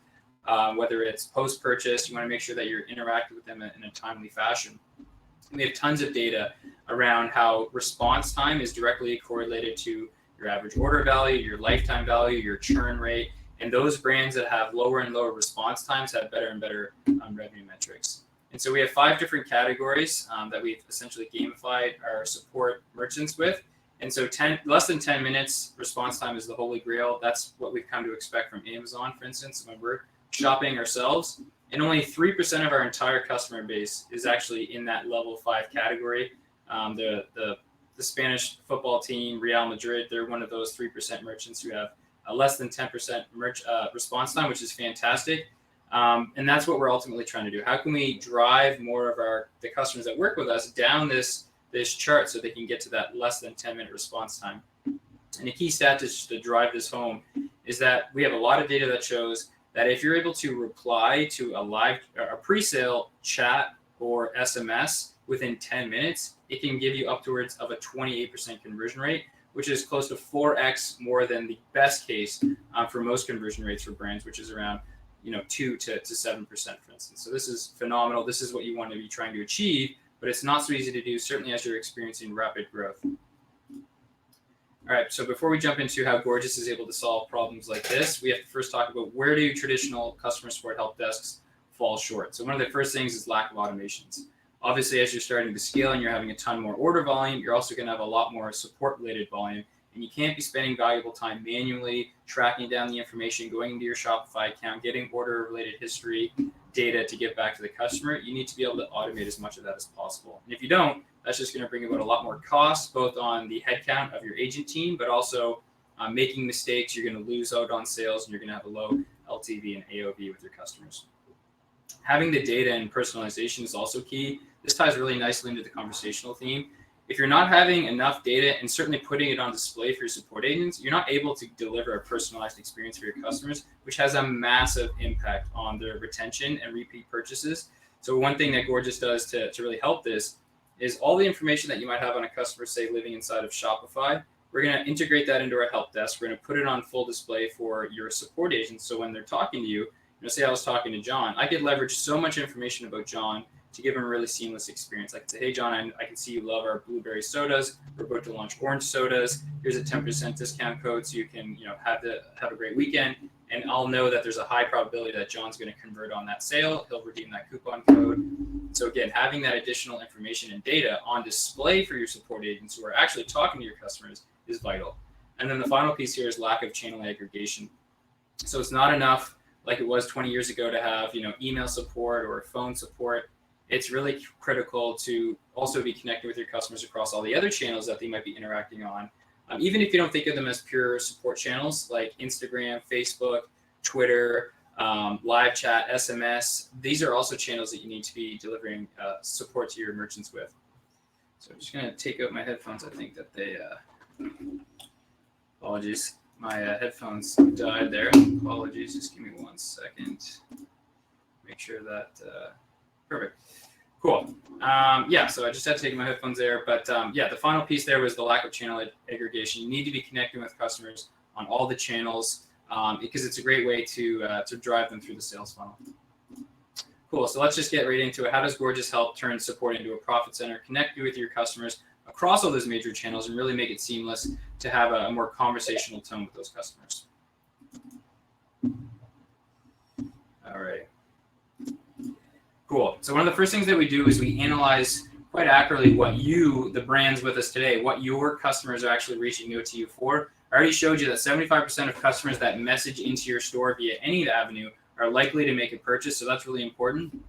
whether it's post-purchase. You want to make sure that you're interacting with them in a timely fashion. And we have tons of data around how response time is directly correlated to your average order value, your lifetime value, your churn rate, and those brands that have lower and lower response times have better and better revenue metrics. And so we have 5 different categories that we've essentially gamified our support merchants with. And so less than 10 minutes response time is the holy grail. That's what we've come to expect from Amazon, for instance, when we're shopping ourselves. And only 3% of our entire customer base is actually in that level 5 category. The Spanish football team, Real Madrid, they're one of those 3% merchants who have less than 10% response time, which is fantastic. And that's what we're ultimately trying to do. How can we drive more of the customers that work with us down this chart so they can get to that less than 10-minute response time? And a key stat to drive this home is that we have a lot of data that shows that if you're able to reply to a pre-sale chat or SMS within 10 minutes, it can give you upwards of a 28% conversion rate, which is close to 4x more than the best case for most conversion rates for brands, which is around 2 to 7%, for instance. So this is phenomenal. This is what you want to be trying to achieve, but it's not so easy to do, certainly as you're experiencing rapid growth. All right, so before we jump into how Gorgias is able to solve problems like this, we have to first talk about where do traditional customer support help desks fall short. So one of the first things is lack of automations. Obviously, as you're starting to scale and you're having a ton more order volume, you're also going to have a lot more support-related volume. And you can't be spending valuable time manually tracking down the information, going into your Shopify account, getting order-related history data to get back to the customer. You need to be able to automate as much of that as possible. And if you don't, that's just going to bring about a lot more costs, both on the headcount of your agent team, but also making mistakes. You're going to lose out on sales, and you're going to have a low LTV and AOV with your customers. Having the data and personalization is also key. This ties really nicely into the conversational theme. If you're not having enough data and certainly putting it on display for your support agents, you're not able to deliver a personalized experience for your customers, which has a massive impact on their retention and repeat purchases. So one thing that Gorgias does to really help this is all the information that you might have on a customer, say, living inside of Shopify, we're going to integrate that into our help desk. We're going to put it on full display for your support agents. So when they're talking to you, say I was talking to John, I could leverage so much information about John to give him a really seamless experience. I could say, hey, John, I can see you love our blueberry sodas. We're about to launch orange sodas. Here's a 10% discount code so you can have a great weekend. And I'll know that there's a high probability that John's going to convert on that sale. He'll redeem that coupon code. So again, having that additional information and data on display for your support agents who are actually talking to your customers is vital. And then the final piece here is lack of channel aggregation. So it's not enough like it was 20 years ago to have email support or phone support. It's really critical to also be connected with your customers across all the other channels that they might be interacting on. Even if you don't think of them as pure support channels like Instagram, Facebook, Twitter, live chat, SMS, these are also channels that you need to be delivering support to your merchants with. So I'm just going to take out my headphones. I think that they, apologies, my headphones died there. Apologies, just give me 1 second. Make sure that, perfect. Cool. So I just had to take my headphones there. But the final piece there was the lack of channel aggregation. You need to be connecting with customers on all the channels because it's a great way to drive them through the sales funnel. Cool. So let's just get right into it. How does Gorgias help turn support into a profit center, connect you with your customers across all those major channels, and really make it seamless to have a more conversational tone with those customers? All right. Cool. So one of the first things that we do is we analyze quite accurately what the brands with us today, what your customers are actually reaching out to you for. I already showed you that 75% of customers that message into your store via any avenue are likely to make a purchase, so that's really important.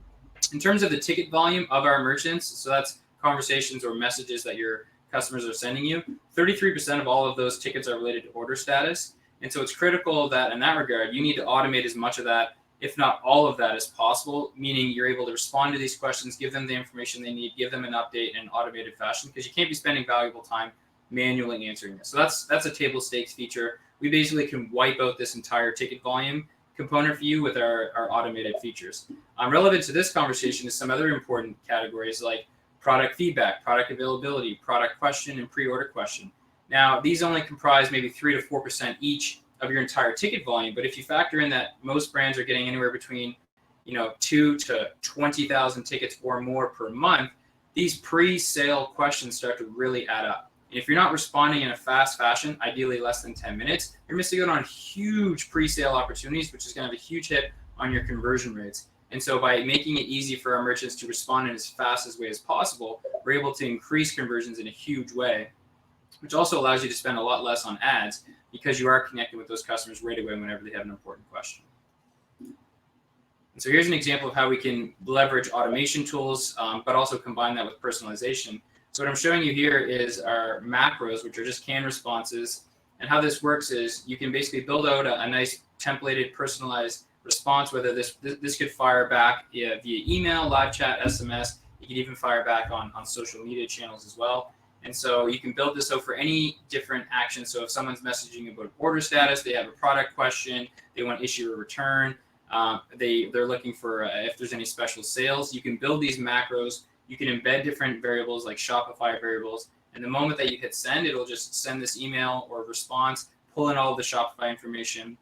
In terms of the ticket volume of our merchants, so that's conversations or messages that your customers are sending you, 33% of all of those tickets are related to order status. And so it's critical that in that regard, you need to automate as much of that, if not all of that, as possible, meaning you're able to respond to these questions, give them the information they need, give them an update in an automated fashion, because you can't be spending valuable time manually answering this. So that's a table stakes feature. We basically can wipe out this entire ticket volume component for you with our automated features. Relevant to this conversation is some other important categories like product feedback, product availability, product question, and pre-order question. Now, these only comprise maybe 3 to 4% each of your entire ticket volume, but if you factor in that most brands are getting anywhere between 2 to 20,000 tickets or more per month, these pre-sale questions start to really add up. And if you're not responding in a fast fashion, ideally less than 10 minutes, you're missing out on huge pre-sale opportunities, which is going to have a huge hit on your conversion rates. And so by making it easy for our merchants to respond in as fast as way as possible, we're able to increase conversions in a huge way, which also allows you to spend a lot less on ads because you are connecting with those customers right away whenever they have an important question. And so here's an example of how we can leverage automation tools, but also combine that with personalization. So what I'm showing you here is our macros, which are just canned responses. And how this works is you can basically build out a nice templated, personalized response, whether this could fire back via email, live chat, SMS. You could even fire back on social media channels as well. And so you can build this out for any different action. So if someone's messaging about order status, they have a product question, they want to issue a return, they're looking for if there's any special sales, you can build these macros. You can embed different variables like Shopify variables. And the moment that you hit send, it'll just send this email or response, pull in all of the Shopify information.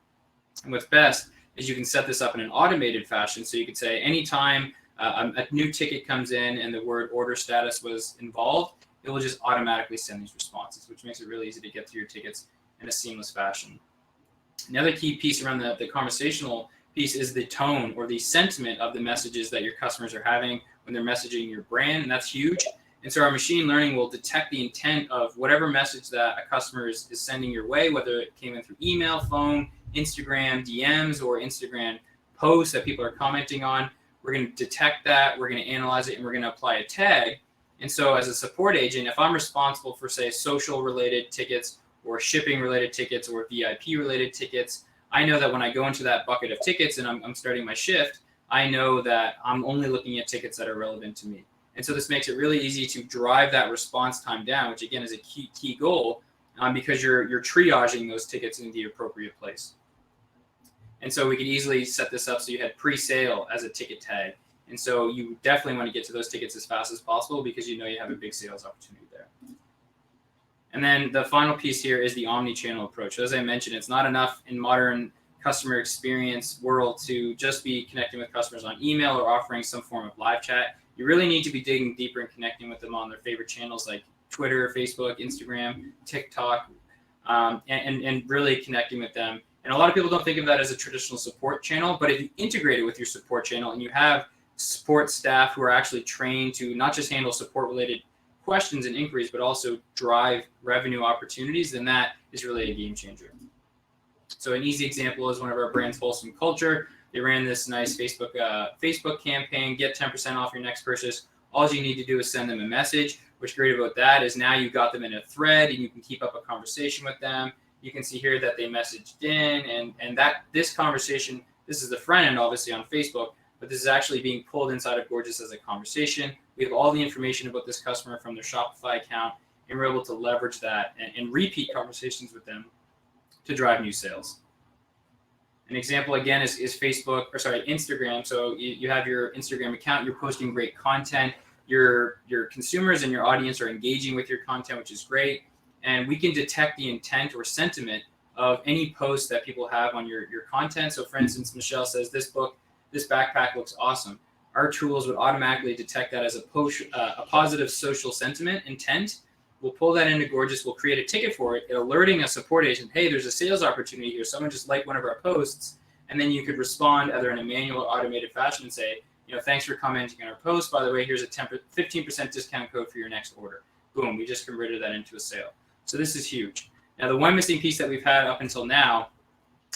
And what's best is you can set this up in an automated fashion. So you could say anytime a new ticket comes in and the word order status was involved, it will just automatically send these responses, which makes it really easy to get through your tickets in a seamless fashion. Another key piece around the conversational piece is the tone or the sentiment of the messages that your customers are having when they're messaging your brand, and that's huge. And so our machine learning will detect the intent of whatever message that a customer is sending your way, whether it came in through email, phone, Instagram DMs, or Instagram posts that people are commenting on. We're going to detect that, we're going to analyze it, and we're going to apply a tag. And so as a support agent, if I'm responsible for, say, social-related tickets or shipping-related tickets or VIP-related tickets, I know that when I go into that bucket of tickets and I'm starting my shift, I know that I'm only looking at tickets that are relevant to me. And so this makes it really easy to drive that response time down, which again is a key goal because you're triaging those tickets in the appropriate place. And so we could easily set this up so you had pre-sale as a ticket tag. And so you definitely want to get to those tickets as fast as possible because you know you have a big sales opportunity there. And then the final piece here is the omni-channel approach. So as I mentioned, it's not enough in modern customer experience world to just be connecting with customers on email or offering some form of live chat. You really need to be digging deeper and connecting with them on their favorite channels like Twitter, Facebook, Instagram, TikTok, and really connecting with them. And a lot of people don't think of that as a traditional support channel, but if you integrate it with your support channel and you have support staff who are actually trained to not just handle support-related questions and inquiries, but also drive revenue opportunities, then that is really a game changer. So an easy example is one of our brands, Wholesome Culture. They ran this nice Facebook campaign, get 10% off your next purchase. All you need to do is send them a message. What's great about that is now you've got them in a thread and you can keep up a conversation with them. You can see here that they messaged in and that this conversation, this is the front end obviously on Facebook, but this is actually being pulled inside of Gorgias as a conversation. We have all the information about this customer from their Shopify account, and we're able to leverage that and repeat conversations with them to drive new sales. An example again is Instagram. So you have your Instagram account, you're posting great content, your consumers and your audience are engaging with your content, which is great. And we can detect the intent or sentiment of any post that people have on your content. So for instance, Michelle says, this backpack looks awesome. Our tools would automatically detect that as a positive social sentiment intent. We'll pull that into Gorgias. We'll create a ticket for it, alerting a support agent, hey, there's a sales opportunity here. Someone just liked one of our posts. And then you could respond either in a manual or automated fashion and say, thanks for commenting on our post. By the way, here's a 15% discount code for your next order. Boom, we just converted that into a sale. So this is huge. Now, the one missing piece that we've had up until now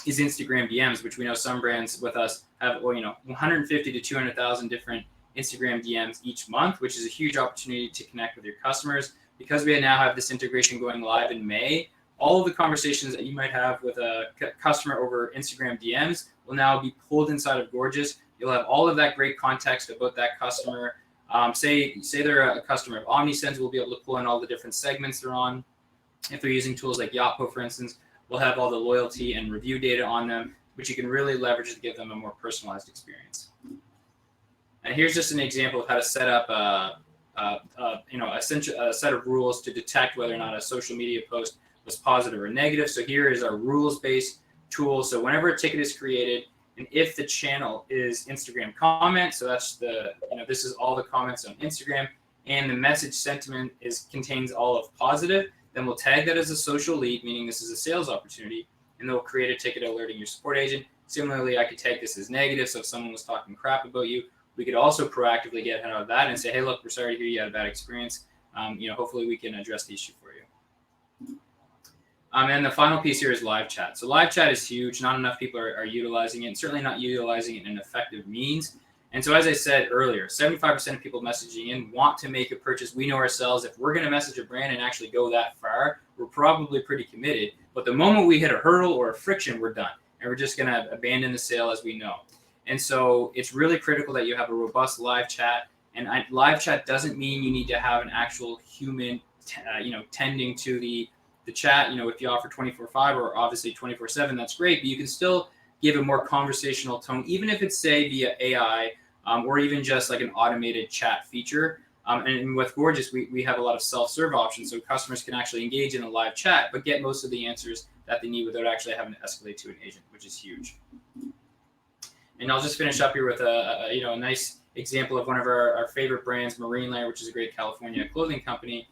is Instagram DMs, which we know some brands with us have, 150 to 200,000 different Instagram DMs each month, which is a huge opportunity to connect with your customers. Because we now have this integration going live in May, all of the conversations that you might have with a customer over Instagram DMs will now be pulled inside of Gorgias. You'll have all of that great context about that customer. Say they're a customer of Omni, we'll be able to pull in all the different segments they're on. If they're using tools like Yotpo, for instance, we'll have all the loyalty and review data on them, which you can really leverage to give them a more personalized experience. And here's just an example of how to set up a set of rules to detect whether or not a social media post was positive or negative. So here is our rules-based tool. So whenever a ticket is created, and if the channel is Instagram comment, so that's this is all the comments on Instagram, and the message sentiment contains all of positive, then we'll tag that as a social lead, meaning this is a sales opportunity, and they'll create a ticket alerting your support agent. Similarly, I could tag this as negative, so if someone was talking crap about you, we could also proactively get out of that and say, hey, look, we're sorry to hear you had a bad experience. Hopefully we can address the issue for you. And the final piece here is live chat. So live chat is huge. Not enough people are utilizing it, and certainly not utilizing it in an effective means. And so as I said earlier, 75% of people messaging in want to make a purchase. We know ourselves, if we're going to message a brand and actually go that far, we're probably pretty committed. But the moment we hit a hurdle or a friction, we're done. And we're just going to abandon the sale as we know. And so it's really critical that you have a robust live chat. And live chat doesn't mean you need to have an actual human, tending to the chat. If you offer 24/5 or obviously 24/7, that's great. But you can still give a more conversational tone, even if it's, say, via AI or even just like an automated chat feature. And with Gorgias, we have a lot of self-serve options, so customers can actually engage in a live chat, but get most of the answers that they need without actually having to escalate to an agent, which is huge. And I'll just finish up here with a nice example of one of our favorite brands, Marine Layer, which is a great California clothing company.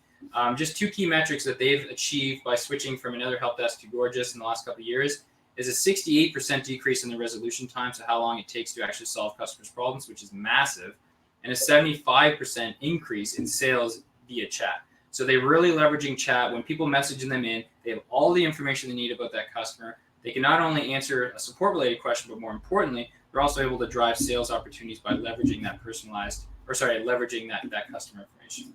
Just two key metrics that they've achieved by switching from another help desk to Gorgias in the last couple of years is a 68% decrease in the resolution time, so how long it takes to actually solve customers' problems, which is massive, and a 75% increase in sales via chat. So they're really leveraging chat. When people messaging them in, they have all the information they need about that customer. They can not only answer a support-related question, but more importantly, they're also able to drive sales opportunities by leveraging that leveraging that customer information.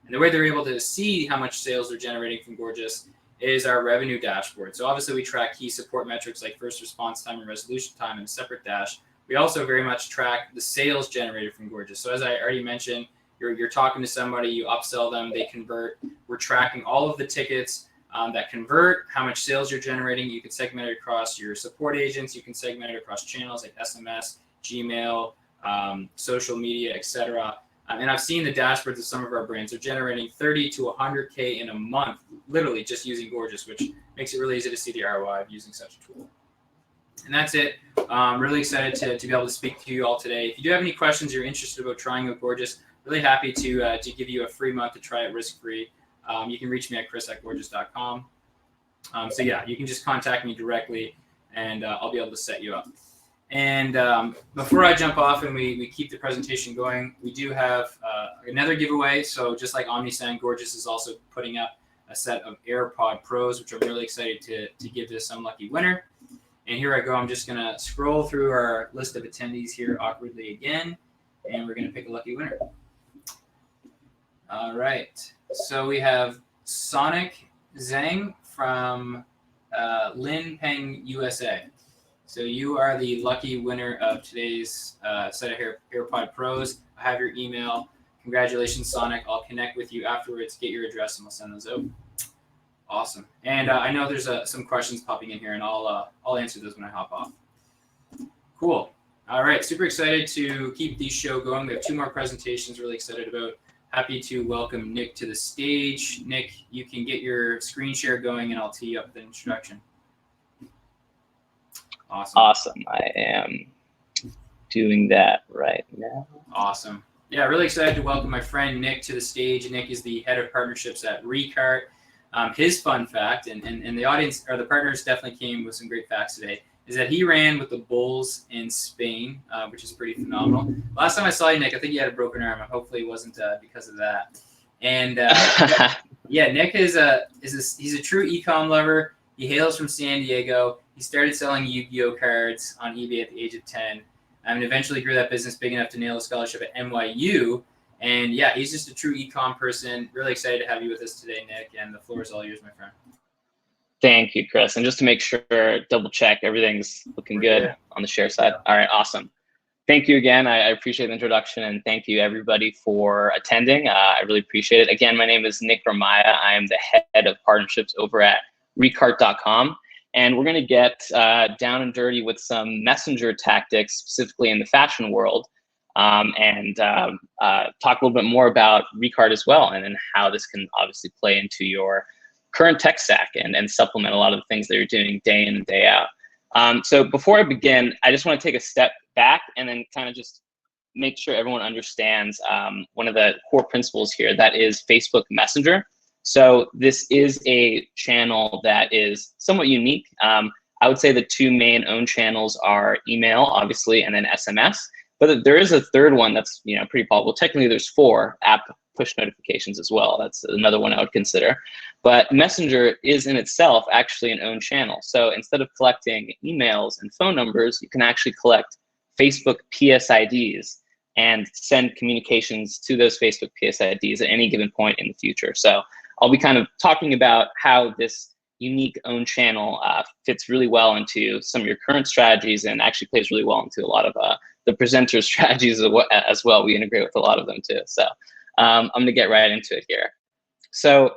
And the way they're able to see how much sales they're generating from Gorgias is our revenue dashboard. So obviously we track key support metrics like first response time and resolution time in a separate dash. We also very much track the sales generated from Gorgias. So as I already mentioned, you're talking to somebody, you upsell them, they convert. We're tracking all of the tickets that convert, how much sales you're generating. You can segment it across your support agents. You can segment it across channels like SMS, Gmail, social media, etc. And I've seen the dashboards of some of our brands are generating 30 to 100K in a month, literally just using Gorgias, which makes it really easy to see the ROI of using such a tool. And that's it. I'm really excited to be able to speak to you all today. If you do have any questions, you're interested about trying out Gorgias, really happy to give you a free month to try it risk-free. You can reach me at chris@gorgias.com. So yeah, you can just contact me directly and I'll be able to set you up. And before I jump off and we keep the presentation going, we do have another giveaway. So just like Omni, Gorgias is also putting up a set of AirPod Pros, which I'm really excited to give to some lucky winner. And here I go. I'm just going to scroll through our list of attendees here awkwardly again, and we're going to pick a lucky winner. All right. So we have Sonic Zhang from Lin Peng, USA. So you are the lucky winner of today's set of AirPod Pros. I have your email. Congratulations, Sonic. I'll connect with you afterwards, get your address, and we'll send those out. Awesome. And I know there's some questions popping in here, and I'll answer those when I hop off. Cool. All right. Super excited to keep the show going. We have 2 more presentations. Really excited about. Happy to welcome Nick to the stage. Nick, you can get your screen share going, and I'll tee you up the introduction. Awesome. I am doing that right now. Awesome. Yeah, really excited to welcome my friend Nick to the stage. Nick is the head of partnerships at Recart. His fun fact, and the audience or the partners definitely came with some great facts today, is that he ran with the Bulls in Spain, which is pretty phenomenal. Last time I saw you, Nick, I think you had a broken arm. Hopefully it wasn't because of that. And yeah, Nick is he's a true e-com lover. He hails from San Diego. He started selling Yu-Gi-Oh cards on eBay at the age of 10, and eventually grew that business big enough to nail a scholarship at NYU. And yeah, he's just a true e-com person. Really excited to have you with us today, Nick. And the floor is all yours, my friend. Thank you, Chris. And just to make sure, double check, everything's looking good on the share side. All right, awesome. Thank you again. I appreciate the introduction, and thank you everybody for attending. I really appreciate it. Again, my name is Nick Ramaya. I am the head of partnerships over at recart.com. And we're going to get down and dirty with some messenger tactics, specifically in the fashion world, and talk a little bit more about Recart as well, and then how this can obviously play into your current tech stack and supplement a lot of the things that you're doing day in and day out. So before I begin, I just want to take a step back and then kind of just make sure everyone understands one of the core principles here, that is Facebook Messenger. So this is a channel that is somewhat unique. I would say the two main owned channels are email, obviously, and then SMS. But there is a third one that's pretty powerful. Technically, there's 4 app push notifications as well. That's another one I would consider. But Messenger is in itself actually an owned channel. So instead of collecting emails and phone numbers, you can actually collect Facebook PSIDs and send communications to those Facebook PSIDs at any given point in the future. So I'll be kind of talking about how this unique owned channel fits really well into some of your current strategies, and actually plays really well into a lot of the presenter strategies as well. We integrate with a lot of them too. So I'm going to get right into it here. So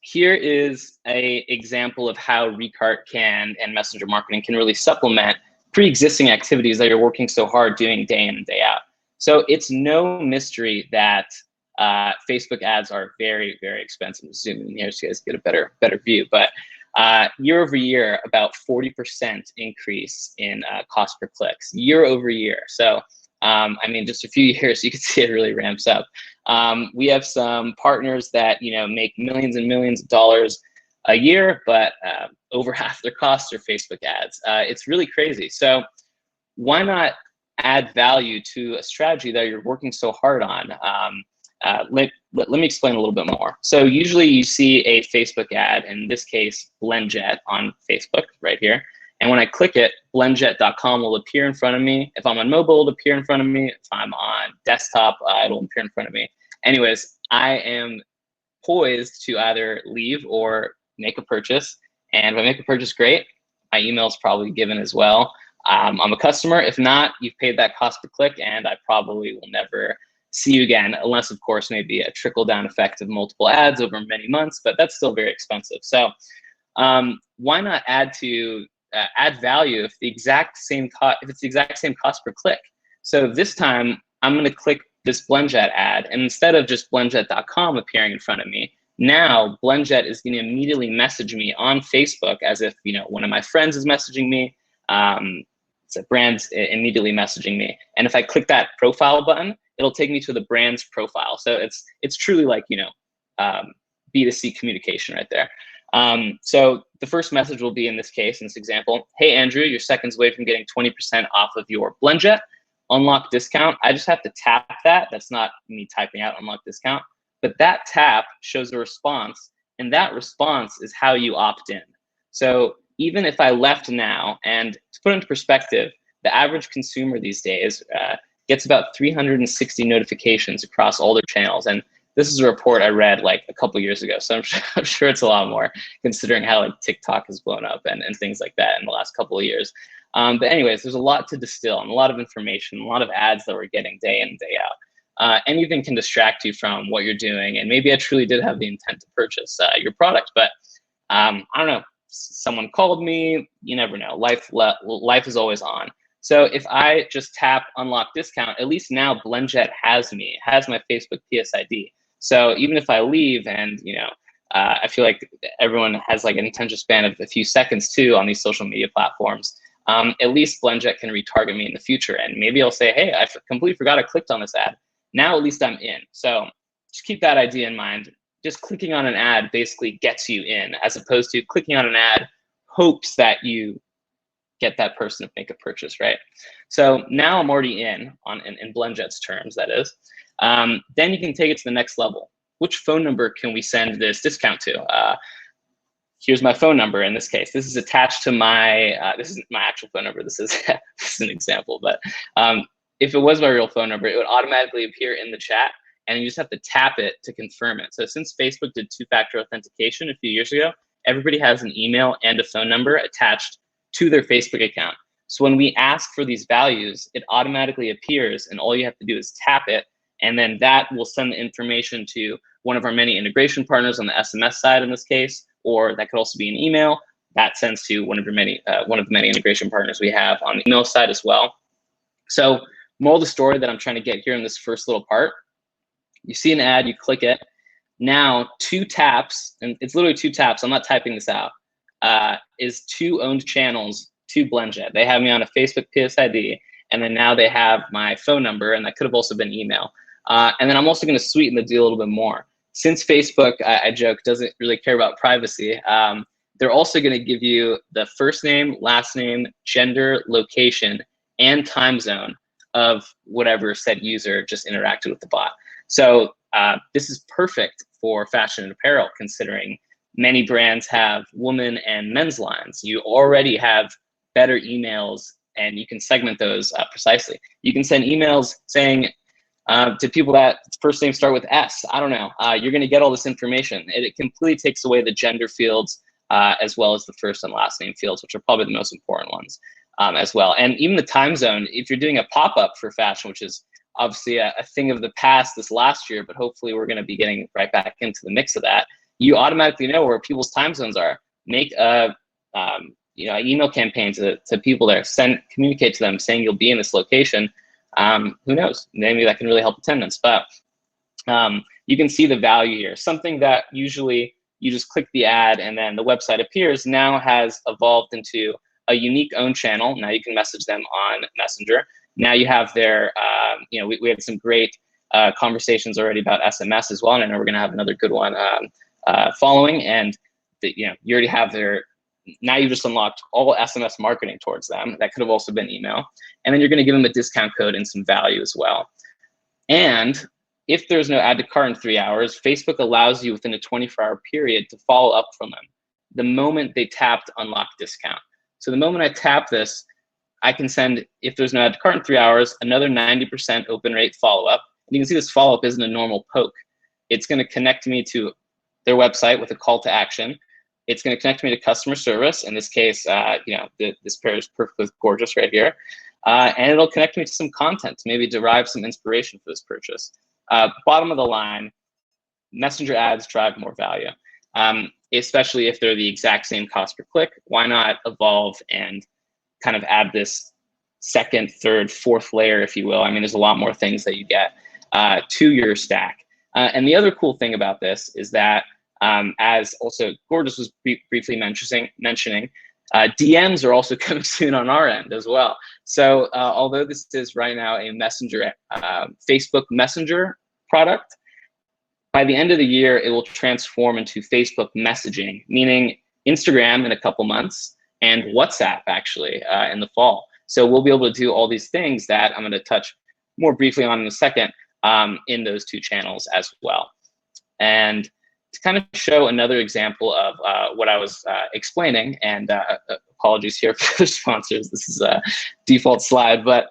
here is an example of how Recart and Messenger marketing can really supplement pre-existing activities that you're working so hard doing day in and day out. So it's no mystery that Facebook ads are very, very expensive. Zoom in here so you guys get a better view. But year over year, about 40% increase in cost per clicks year over year. So I mean, just a few years, you can see it really ramps up. We have some partners that make millions and millions of dollars a year, but over half their costs are Facebook ads. It's really crazy. So why not add value to a strategy that you're working so hard on? Let me explain a little bit more. So usually you see a Facebook ad, in this case, BlendJet on Facebook right here. And when I click it, blendjet.com will appear in front of me. If I'm on mobile, it'll appear in front of me. If I'm on desktop, it'll appear in front of me. Anyways, I am poised to either leave or make a purchase. And if I make a purchase, great. My email is probably given as well. I'm a customer. If not, you've paid that cost per click, and I probably will never see you again, unless, of course, maybe a trickle-down effect of multiple ads over many months, but that's still very expensive. So why not add value if it's the exact same cost per click? So this time, I'm going to click this BlendJet ad, and instead of just blendjet.com appearing in front of me, now BlendJet is going to immediately message me on Facebook as if one of my friends is messaging me. It's a brand's immediately messaging me, and if I click that profile button, it'll take me to the brand's profile. So it's truly like B2C communication right there. So the first message will be, in this case, in this example, hey Andrew, you're seconds away from getting 20% off of your BlendJet unlock discount. I just have to tap that. That's not me typing out unlock discount, but that tap shows a response, and that response is how you opt in. So even if I left now, and to put into perspective, the average consumer these days gets about 360 notifications across all their channels. And this is a report I read like a couple years ago. So I'm sure it's a lot more, considering how like TikTok has blown up and things like that in the last couple of years. But anyways, there's a lot to distill, and a lot of information, a lot of ads that we're getting day in and day out. Anything can distract you from what you're doing. And maybe I truly did have the intent to purchase your product, but I don't know, someone called me, you never know. Life is always on. So if I just tap unlock discount, at least now BlendJet has my Facebook PSID. So even if I leave, and I feel like everyone has like an attention span of a few seconds too on these social media platforms, at least BlendJet can retarget me in the future. And maybe I'll say, hey, I completely forgot I clicked on this ad. Now at least I'm in. So just keep that idea in mind. Just clicking on an ad basically gets you in, as opposed to clicking on an ad hopes that you get that person to make a purchase, right? So now I'm already in BlendJet's terms, that is. Then you can take it to the next level. which phone number can we send this discount to? Here's my phone number in this case. This is attached to my, this isn't my actual phone number. This is, this is an example, but if it was my real phone number, it would automatically appear in the chat, and you just have to tap it to confirm it. So since Facebook did two-factor authentication a few years ago, everybody has an email and a phone number attached to their Facebook account. So when we ask for these values, it automatically appears, and all you have to do is tap it, and then that will send the information to one of our many integration partners on the SMS side in this case, or that could also be an email that sends to one of the many integration partners we have on the email side as well. So moral of the story that I'm trying to get here in this first little part, you see an ad, you click it. Now 2 taps, and it's literally 2 taps, I'm not typing this out, is 2 owned channels to BlendJet. They have me on a Facebook PSID, and then now they have my phone number, and that could have also been email. And then I'm also gonna sweeten the deal a little bit more. Since Facebook, I joke, doesn't really care about privacy, they're also gonna give you the first name, last name, gender, location, and time zone of whatever said user just interacted with the bot. So this is perfect for fashion and apparel, considering many brands have women and men's lines. You already have better emails, and you can segment those precisely. You can send emails saying to people that first names start with S. I don't know. You're going to get all this information. It completely takes away the gender fields as well as the first and last name fields, which are probably the most important ones as well. And even the time zone, if you're doing a pop-up for fashion, which is obviously a thing of the past this last year, but hopefully we're going to be getting right back into the mix of that, you automatically know where people's time zones are. Make a email campaign to people there, communicate to them saying you'll be in this location. Who knows? Maybe that can really help attendance. But you can see the value here. Something that usually you just click the ad and then the website appears now has evolved into a unique own channel. Now you can message them on Messenger. Now you have their, we had some great conversations already about SMS as well, and I know we're going to have another good one following. And you already have their. Now you just unlocked all SMS marketing towards them. That could have also been email. And then you're going to give them a discount code and some value as well. And if there's no add to cart in 3 hours, Facebook allows you within a 24-hour period to follow up from them the moment they tapped unlock discount. So the moment I tap this, I can send, if there's no add to cart in 3 hours, another 90% open rate follow-up. And you can see this follow-up isn't a normal poke. It's going to connect me to their website with a call to action. It's going to connect me to customer service. In this case, this pair is perfect with Gorgias right here. And it'll connect me to some content to maybe derive some inspiration for this purchase. Bottom of the line, messenger ads drive more value, especially if they're the exact same cost per click. Why not evolve and kind of add this second, third, fourth layer, if you will? I mean, there's a lot more things that you get to your stack. And the other cool thing about this is that as also Gorgias was briefly mentioning, DMs are also coming soon on our end as well. So although this is right now a Messenger, Facebook Messenger product, by the end of the year, it will transform into Facebook messaging, meaning Instagram in a couple months and WhatsApp actually in the fall. So we'll be able to do all these things that I'm going to touch more briefly on in a second in those 2 channels as well. And to kind of show another example of what I was explaining, and apologies here for the sponsors, this is a default slide, but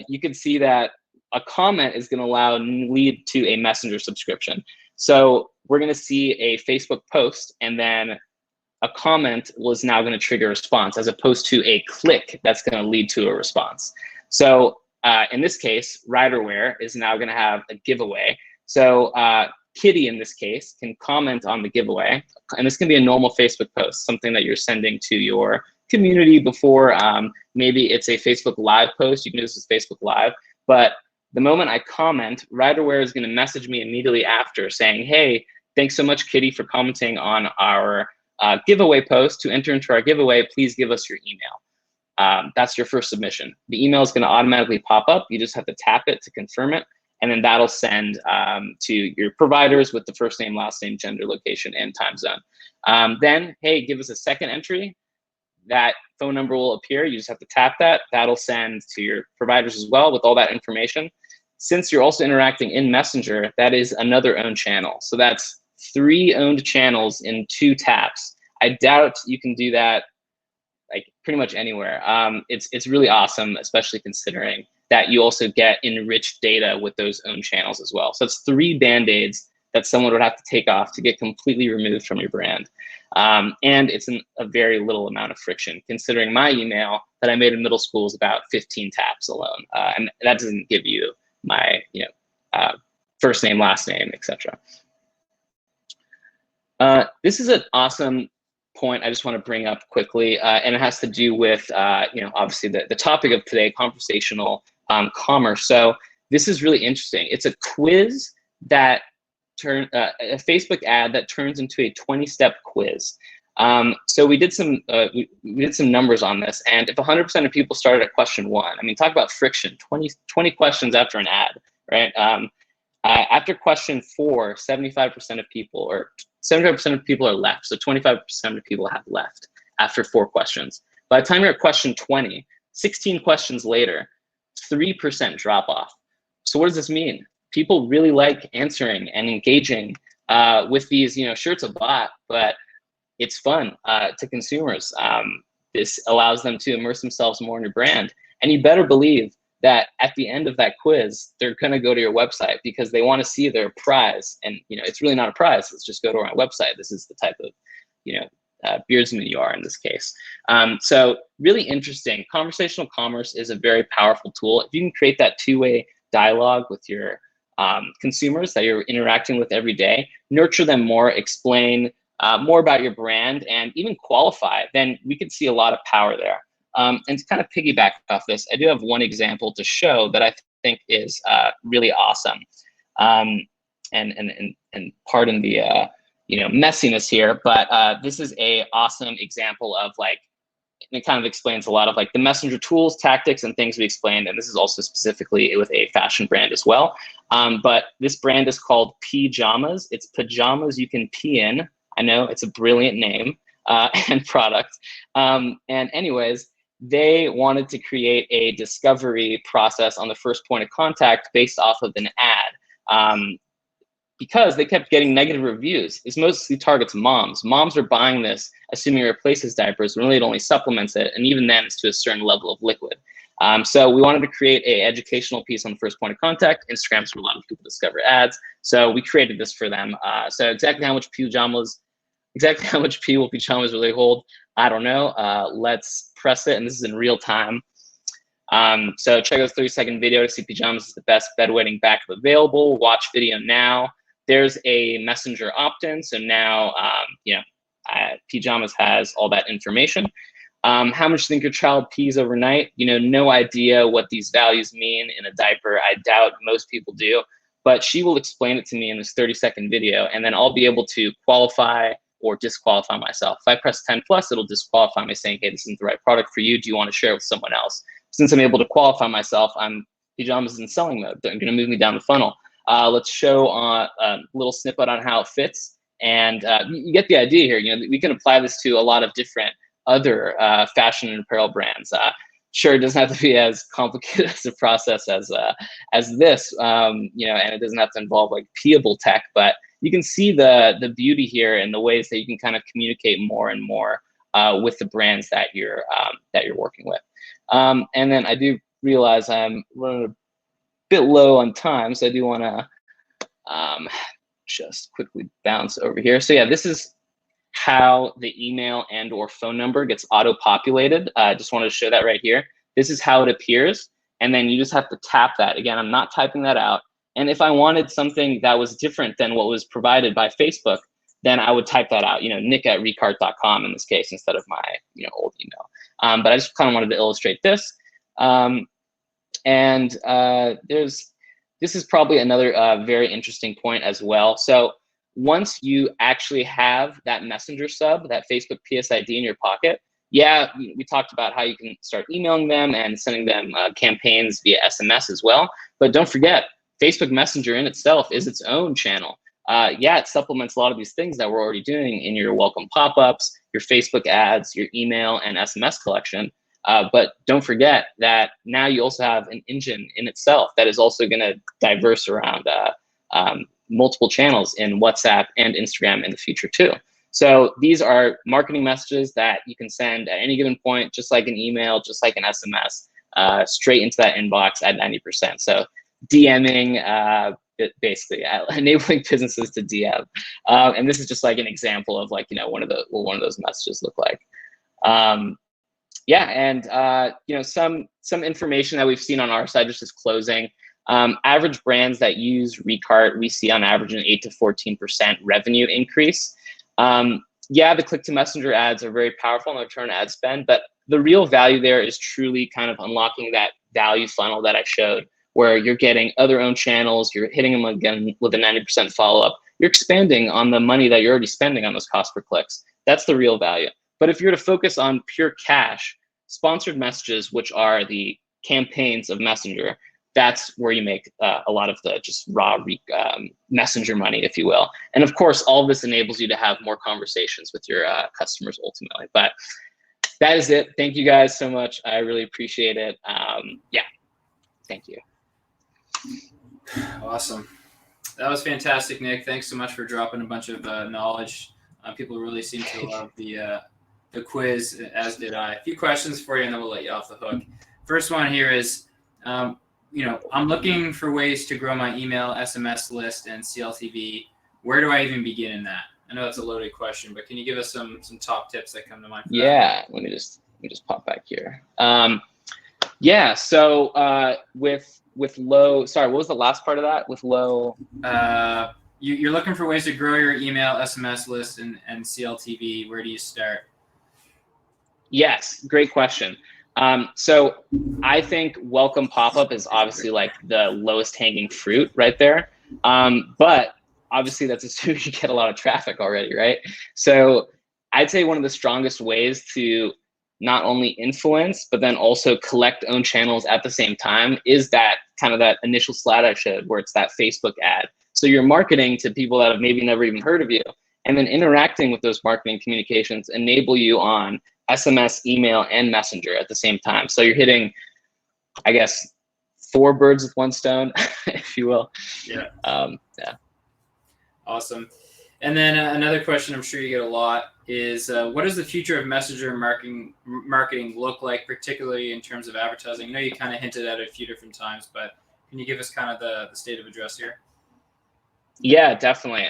you can see that a comment is going to lead to a Messenger subscription. So we're going to see a Facebook post, and then a comment was now going to trigger a response, as opposed to a click that's going to lead to a response. So in this case, Riderwear is now going to have a giveaway. So Kitty, in this case, can comment on the giveaway. And this can be a normal Facebook post, something that you're sending to your community before. Maybe it's a Facebook Live post. You can do this with Facebook Live. But the moment I comment, Riderwear is going to message me immediately after saying, hey, thanks so much, Kitty, for commenting on our giveaway post. To enter into our giveaway, please give us your email. That's your first submission. The email is going to automatically pop up. You just have to tap it to confirm it. And then that'll send to your providers with the first name, last name, gender, location, and time zone. Then, hey, give us a second entry. That phone number will appear. You just have to tap that. That'll send to your providers as well with all that information. since you're also interacting in Messenger, that is another owned channel. So that's 3 owned channels in 2 taps. I doubt you can do that like pretty much anywhere. It's really awesome, especially considering that you also get enriched data with those own channels as well. So it's 3 Band-Aids that someone would have to take off to get completely removed from your brand. And it's a very little amount of friction, considering my email that I made in middle school is about 15 taps alone. And that doesn't give you my first name, last name, etc. This is an awesome point I just want to bring up quickly, and it has to do with obviously the topic of today, conversational commerce. So this is really interesting. It's a quiz that a Facebook ad that turns into a 20-step quiz. So we did some numbers on this, and if 100% of people started at question 1, I mean, talk about friction. 20 questions after an ad, right? After question 4, 75% of people, or 75% of people are left. So 25% of people have left after 4 questions. By the time you're at question 20, 16 questions later, 3% drop off. So what does this mean? People really like answering and engaging with these, sure, it's a bot, but it's fun to consumers. This allows them to immerse themselves more in your brand. And you better believe that at the end of that quiz, they're going to go to your website because they want to see their prize. And it's really not a prize. Let's just go to our website. This is the type of beardsman you are in this case. So really interesting. Conversational commerce is a very powerful tool. If you can create that 2-way dialogue with your consumers that you're interacting with every day, nurture them more, explain more about your brand, and even qualify, then we could see a lot of power there. And to kind of piggyback off this, I do have one example to show that I think is really awesome. And pardon the messiness here, but this is a awesome example of it kind of explains a lot of the messenger tools, tactics, and things we explained. And this is also specifically with a fashion brand as well. But this brand is called Pajamas. It's pajamas you can pee in. I know, it's a brilliant name and product. And anyways, they wanted to create a discovery process on the first point of contact based off of an ad. Because they kept getting negative reviews. This mostly targets moms. Moms are buying this, assuming it replaces diapers, when really it only supplements it, and even then it's to a certain level of liquid. So we wanted to create an educational piece on the first point of contact. Instagram's where a lot of people discover ads. So we created this for them. So exactly how much pee will pajamas really hold, I don't know. Let's press it, and this is in real time. So check out the 30-second video to see pajamas is the best bedwetting backup available. Watch video now. There's a messenger opt-in, so now pajamas has all that information. How much do you think your child pees overnight? No idea what these values mean in a diaper. I doubt most people do, but she will explain it to me in this 30-second video, and then I'll be able to qualify or disqualify myself. If I press 10+, it'll disqualify me, saying, hey, this isn't the right product for you. Do you want to share it with someone else? Since I'm able to qualify myself, pajamas in selling mode. They're going to move me down the funnel. Let's show a little snippet on how it fits. And you get the idea here. We can apply this to a lot of different other fashion and apparel brands. Sure, it doesn't have to be as complicated as a process as this, and it doesn't have to involve peeable tech, but you can see the beauty here and the ways that you can kind of communicate more and more with the brands that you're working with. And then I do realize I'm running a bit low on time, so I do want to just quickly bounce over here. So yeah, this is how the email and or phone number gets auto-populated. I just wanted to show that right here. This is how it appears, and then you just have to tap that. Again, I'm not typing that out. And if I wanted something that was different than what was provided by Facebook, then I would type that out, nick@recart.com in this case, instead of my old email. But I just kind of wanted to illustrate this. This is probably another very interesting point as well. So once you actually have that messenger sub, that Facebook PSID in your pocket, yeah, we talked about how you can start emailing them and sending them campaigns via SMS as well. But don't forget, Facebook Messenger in itself is its own channel. Yeah, it supplements a lot of these things that we're already doing in your welcome pop-ups, your Facebook ads, your email and SMS collection. But don't forget that now you also have an engine in itself that is also going to diverse around multiple channels in WhatsApp and Instagram in the future too. So these are marketing messages that you can send at any given point, just like an email, just like an SMS, straight into that inbox at 90%. So DMing, basically enabling businesses to DM. And this is just like an example of like, what one of those messages look like. Yeah, and some information that we've seen on our side, just as closing. Average brands that use Recart, we see on average an 8 to 14% revenue increase. Yeah, the click to messenger ads are very powerful in the return ad spend, but the real value there is truly kind of unlocking that value funnel that I showed, where you're getting other owned channels, you're hitting them again with a 90% follow-up. You're expanding on the money that you're already spending on those cost per clicks. That's the real value. But if you're to focus on pure cash, sponsored messages, which are the campaigns of Messenger, that's where you make a lot of the just raw messenger money, if you will. And of course, all of this enables you to have more conversations with your customers ultimately. But that is it. Thank you guys so much. I really appreciate it. Yeah, thank you. Awesome. That was fantastic, Nick. Thanks so much for dropping a bunch of knowledge. People really seem to love the quiz, as did I. A few questions for you, and then we'll let you off the hook. First one here is, I'm looking for ways to grow my email, SMS list, and CLTV. Where do I even begin in that? I know that's a loaded question, but can you give us some top tips that come to mind? Yeah, let me just pop back here. Yeah, so with low, sorry, what was the last part of that? With low, you're looking for ways to grow your email, SMS list, and CLTV. Where do you start? Yes, great question. So I think welcome pop-up is obviously like the lowest hanging fruit right there. But obviously that's assuming you get a lot of traffic already, right? So I'd say one of the strongest ways to not only influence, but then also collect own channels at the same time is that kind of that initial slide I showed where it's that Facebook ad. So you're marketing to people that have maybe never even heard of you, and then interacting with those marketing communications enable you on SMS, email, and Messenger at the same time. So you're hitting, I guess, 4 birds with one stone, if you will. Yeah. Yeah. Awesome. And then another question I'm sure you get a lot is, what does the future of messenger marketing look like, particularly in terms of advertising? I know you kind of hinted at it a few different times, but can you give us kind of the state of address here? Yeah, definitely.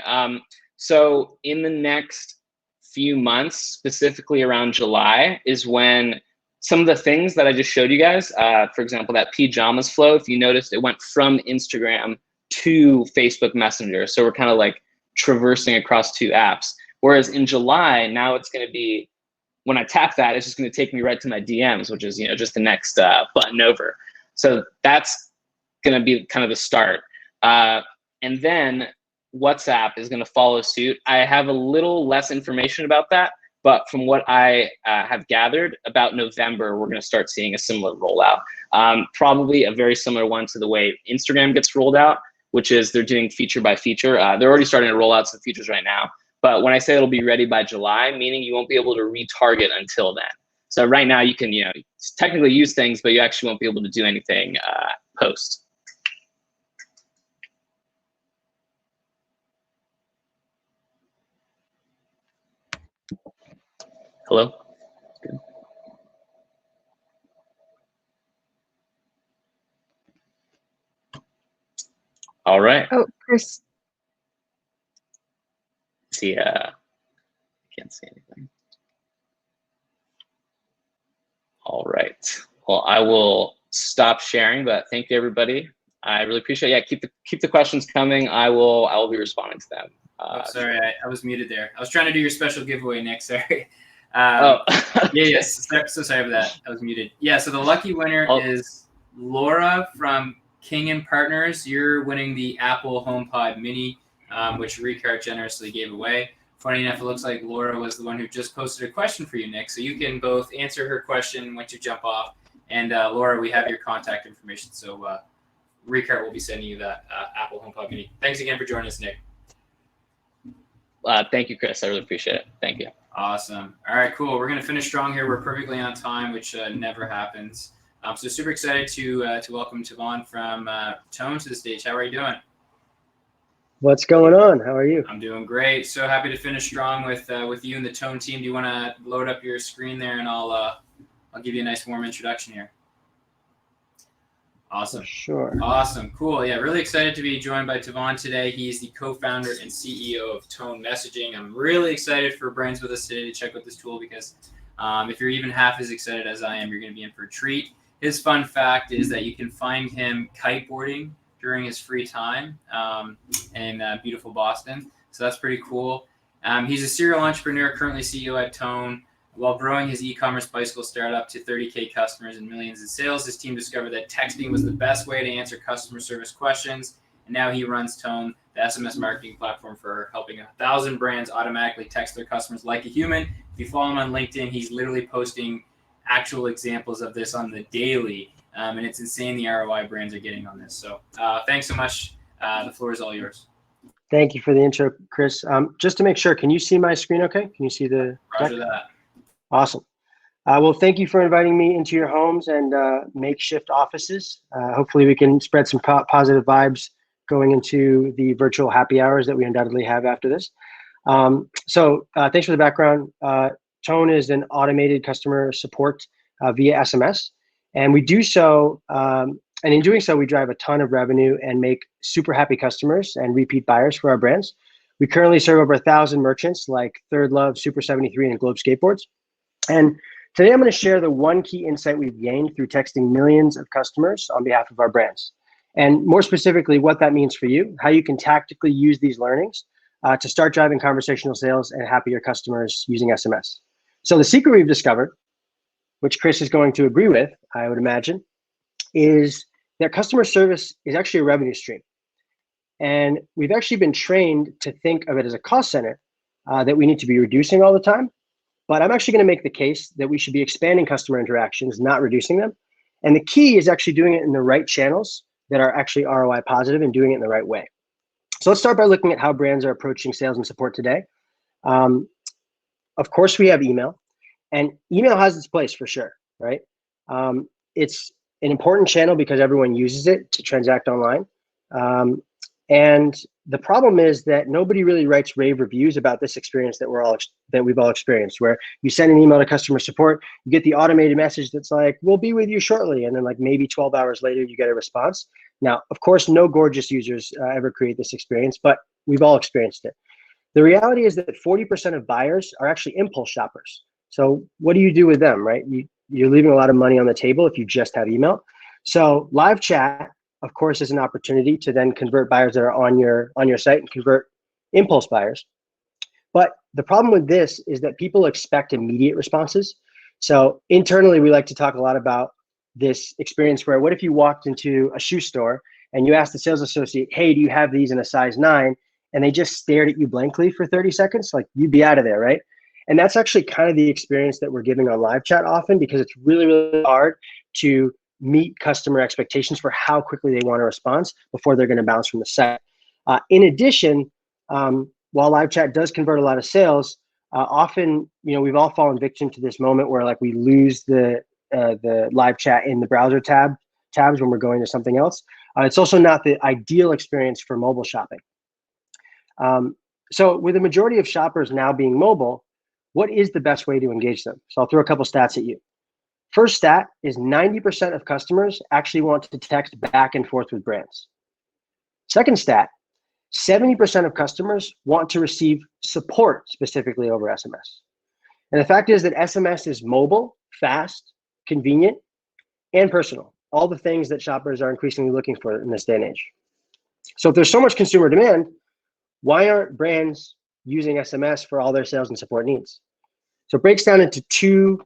So in the next few months, specifically around July, is when some of the things that I just showed you guys, for example, that pajamas flow, if you noticed, it went from Instagram to Facebook Messenger. So we're kind of like traversing across 2 apps. Whereas in July, now it's going to be, when I tap that, it's just going to take me right to my DMs, which is, just the next button over. So that's going to be kind of the start. And then WhatsApp is going to follow suit. I have a little less information about that, but from what I have gathered, about November, we're going to start seeing a similar rollout. Probably a very similar one to the way Instagram gets rolled out, which is they're doing feature by feature. They're already starting to roll out some features right now. But when I say it'll be ready by July, meaning you won't be able to retarget until then. So right now you can, technically use things, but you actually won't be able to do anything post. Hello? Good. All right. Oh, Chris. See, I can't see anything. All right. Well, I will stop sharing, but thank you, everybody. I really appreciate it. Yeah, keep the questions coming. I will be responding to them. Sorry, I was muted there. I was trying to do your special giveaway, Nick. Sorry. Okay. Yes. So sorry for that. I was muted. Yeah. So the lucky winner is Laura from King and Partners. You're winning the Apple HomePod Mini, which Recart generously gave away. Funny enough, it looks like Laura was the one who just posted a question for you, Nick. So you can both answer her question once you jump off. And Laura, we have your contact information. So Recart will be sending you that Apple HomePod Mini. Thanks again for joining us, Nick. Thank you, Chris. I really appreciate it. Thank you. Awesome. All right, cool. We're going to finish strong here. We're perfectly on time, which never happens. So super excited to welcome Tavon from Tone to the stage. How are you doing? What's going on? How are you? I'm doing great. So happy to finish strong with you and the Tone team. Do you want to load up your screen there, and I'll give you a nice warm introduction here. Awesome. Sure. Awesome. Cool. Yeah, really excited to be joined by Tavon today. He's the co-founder and CEO of Tone Messaging. I'm really excited for brands with us today to check out this tool because if you're even half as excited as I am, you're going to be in for a treat. His fun fact is that you can find him kiteboarding during his free time in beautiful Boston. So that's pretty cool. He's a serial entrepreneur, currently CEO at Tone. While growing his e-commerce bicycle startup to 30K customers and millions in sales, his team discovered that texting was the best way to answer customer service questions. And now he runs Tone, the SMS marketing platform for helping 1,000 brands automatically text their customers like a human. If you follow him on LinkedIn, he's literally posting actual examples of this on the daily. And it's insane the ROI brands are getting on this. So thanks so much. The floor is all yours. Thank you for the intro, Chris. Just to make sure, can you see my screen okay? Can you see the Roger that. Awesome. Well, thank you for inviting me into your homes and makeshift offices. Hopefully we can spread some positive vibes going into the virtual happy hours that we undoubtedly have after this. So thanks for the background. Tone is an automated customer support via SMS. And we do so, and in doing so, we drive a ton of revenue and make super happy customers and repeat buyers for our brands. We currently serve over 1,000 merchants like Third Love, Super 73, and Globe Skateboards. And today I'm going to share the one key insight we've gained through texting millions of customers on behalf of our brands. And more specifically, what that means for you, how you can tactically use these learnings to start driving conversational sales and happier customers using SMS. So the secret we've discovered, which Chris is going to agree with, I would imagine, is that customer service is actually a revenue stream. And we've actually been trained to think of it as a cost center that we need to be reducing all the time. But I'm actually going to make the case that we should be expanding customer interactions, not reducing them. And the key is actually doing it in the right channels that are actually ROI positive and doing it in the right way. So let's start by looking at how brands are approaching sales and support today. Of course, we have email, and email has its place for sure, right? It's an important channel because everyone uses it to transact online. And the problem is that nobody really writes rave reviews about this experience that we've all experienced, where you send an email to customer support, you get the automated message that's like, we'll be with you shortly. And then like maybe 12 hours later, you get a response. Now, of course, no Gorgias users ever create this experience, but we've all experienced it. The reality is that 40% of buyers are actually impulse shoppers. So what do you do with them, right? You're leaving a lot of money on the table if you just have email. So live chat, of course, is an opportunity to then convert buyers that are on your site and convert impulse buyers. But the problem with this is that people expect immediate responses. So internally, we like to talk a lot about this experience where what if you walked into a shoe store and you asked the sales associate, hey, do you have these in a size 9? And they just stared at you blankly for 30 seconds, like you'd be out of there, right? And that's actually kind of the experience that we're giving on live chat often, because it's really, really hard to meet customer expectations for how quickly they want a response before they're going to bounce from the site. In addition, while live chat does convert a lot of sales, often, we've all fallen victim to this moment where like we lose the live chat in the browser tabs when we're going to something else. It's also not the ideal experience for mobile shopping. So with the majority of shoppers now being mobile, what is the best way to engage them? So I'll throw a couple stats at you. First stat is 90% of customers actually want to text back and forth with brands. Second stat, 70% of customers want to receive support specifically over SMS. And the fact is that SMS is mobile, fast, convenient, and personal. All the things that shoppers are increasingly looking for in this day and age. So if there's so much consumer demand, why aren't brands using SMS for all their sales and support needs? So it breaks down into two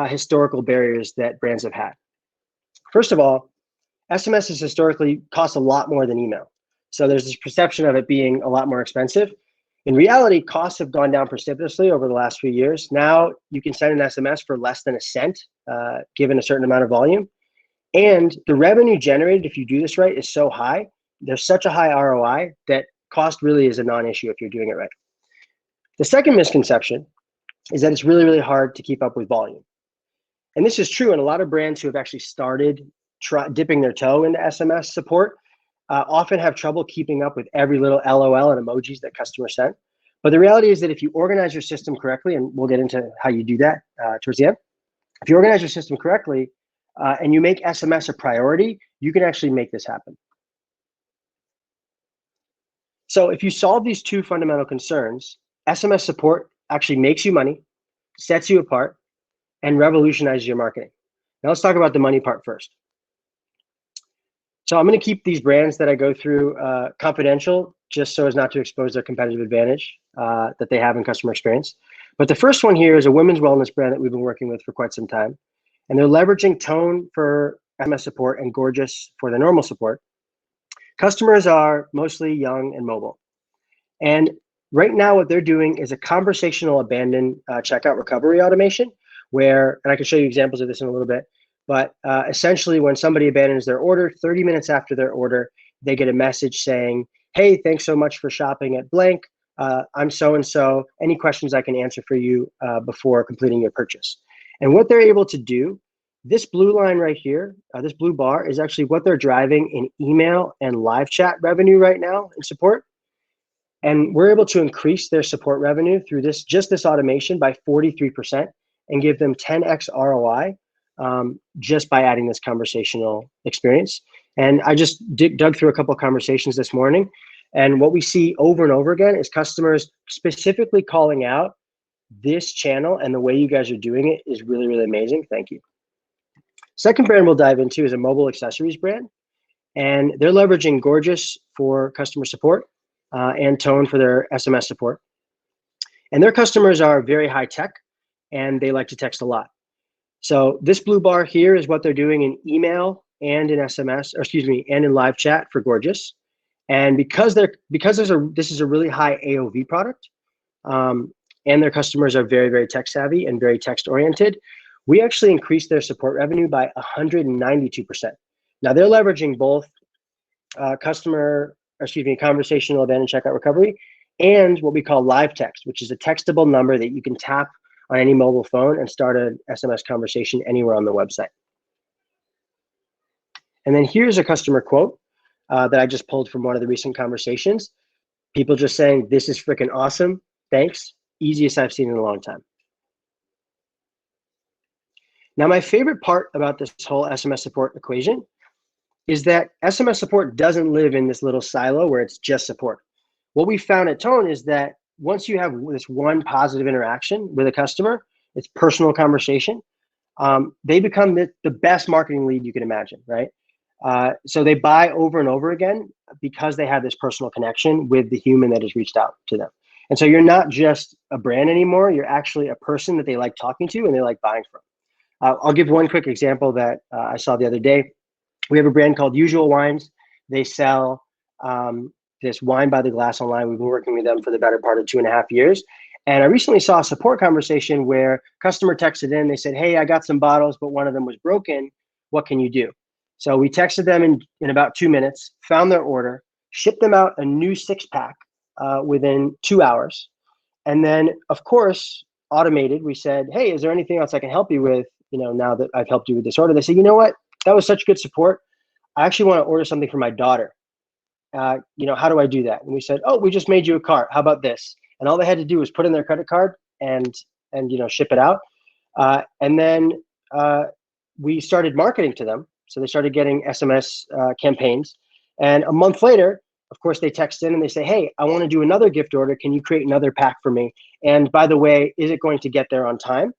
historical barriers that brands have had. First of all, SMS has historically cost a lot more than email. So there's this perception of it being a lot more expensive. In reality, costs have gone down precipitously over the last few years. Now you can send an SMS for less than a cent, given a certain amount of volume. And the revenue generated, if you do this right, is so high. There's such a high ROI that cost really is a non-issue if you're doing it right. The second misconception is that it's really, really hard to keep up with volume. And this is true in a lot of brands who have actually started dipping their toe into SMS support, often have trouble keeping up with every little LOL and emojis that customers send. But the reality is that if you organize your system correctly, and we'll get into how you do that towards the end, if you organize your system correctly and you make SMS a priority, you can actually make this happen. So if you solve these two fundamental concerns, SMS support actually makes you money, sets you apart, and revolutionizes your marketing. Now let's talk about the money part first. So I'm going to keep these brands that I go through confidential, just so as not to expose their competitive advantage that they have in customer experience. But the first one here is a women's wellness brand that we've been working with for quite some time. And they're leveraging Tone for SMS support and Gorgias for the normal support. Customers are mostly young and mobile. And right now what they're doing is a conversational abandoned checkout recovery automation where, and I can show you examples of this in a little bit, but essentially when somebody abandons their order, 30 minutes after their order, they get a message saying, hey, thanks so much for shopping at blank. I'm so-and-so. Any questions I can answer for you before completing your purchase? And what they're able to do, this blue line right here, this blue bar is actually what they're driving in email and live chat revenue right now in support. And we're able to increase their support revenue through just this automation by 43% and give them 10x ROI just by adding this conversational experience. And I just dug through a couple of conversations this morning. And what we see over and over again is customers specifically calling out this channel, and the way you guys are doing it is really, really amazing. Thank you. Second brand we'll dive into is a mobile accessories brand. And they're leveraging Gorgias for customer support and Tone for their SMS support. And their customers are very high tech and they like to text a lot. So this blue bar here is what they're doing in email and in SMS, or excuse me, and in live chat for Gorgias. And because this is a really high AOV product, and their customers are very, very tech savvy and very text oriented, we actually increased their support revenue by 192%. Now they're leveraging both conversational abandoned checkout recovery and what we call live text, which is a textable number that you can tap on any mobile phone and start an SMS conversation anywhere on the website. And then here's a customer quote that I just pulled from one of the recent conversations. People just saying, this is freaking awesome. Thanks. Easiest I've seen in a long time. Now, my favorite part about this whole SMS support equation is that SMS support doesn't live in this little silo where it's just support. What we found at Tone is that once you have this one positive interaction with a customer, it's personal conversation, they become the best marketing lead you can imagine, right? So they buy over and over again because they have this personal connection with the human that has reached out to them. And so you're not just a brand anymore, you're actually a person that they like talking to and they like buying from. I'll give one quick example that I saw the other day. We have a brand called Usual Wines. They sell this wine by the glass online. We've been working with them for the better part of 2.5 years. And I recently saw a support conversation where customer texted in, they said, hey, I got some bottles, but one of them was broken. What can you do? So we texted them in about 2 minutes, found their order, shipped them out a new 6-pack within 2 hours. And then, of course, automated, we said, hey, is there anything else I can help you with, now that I've helped you with this order? They said, you know what? That was such good support. I actually want to order something for my daughter. How do I do that? And we said, oh, we just made you a cart. How about this? And all they had to do was put in their credit card and ship it out. And then we started marketing to them. So they started getting SMS campaigns. And a month later, of course, they text in and they say, hey, I want to do another gift order. Can you create another pack for me? And by the way, is it going to get there on time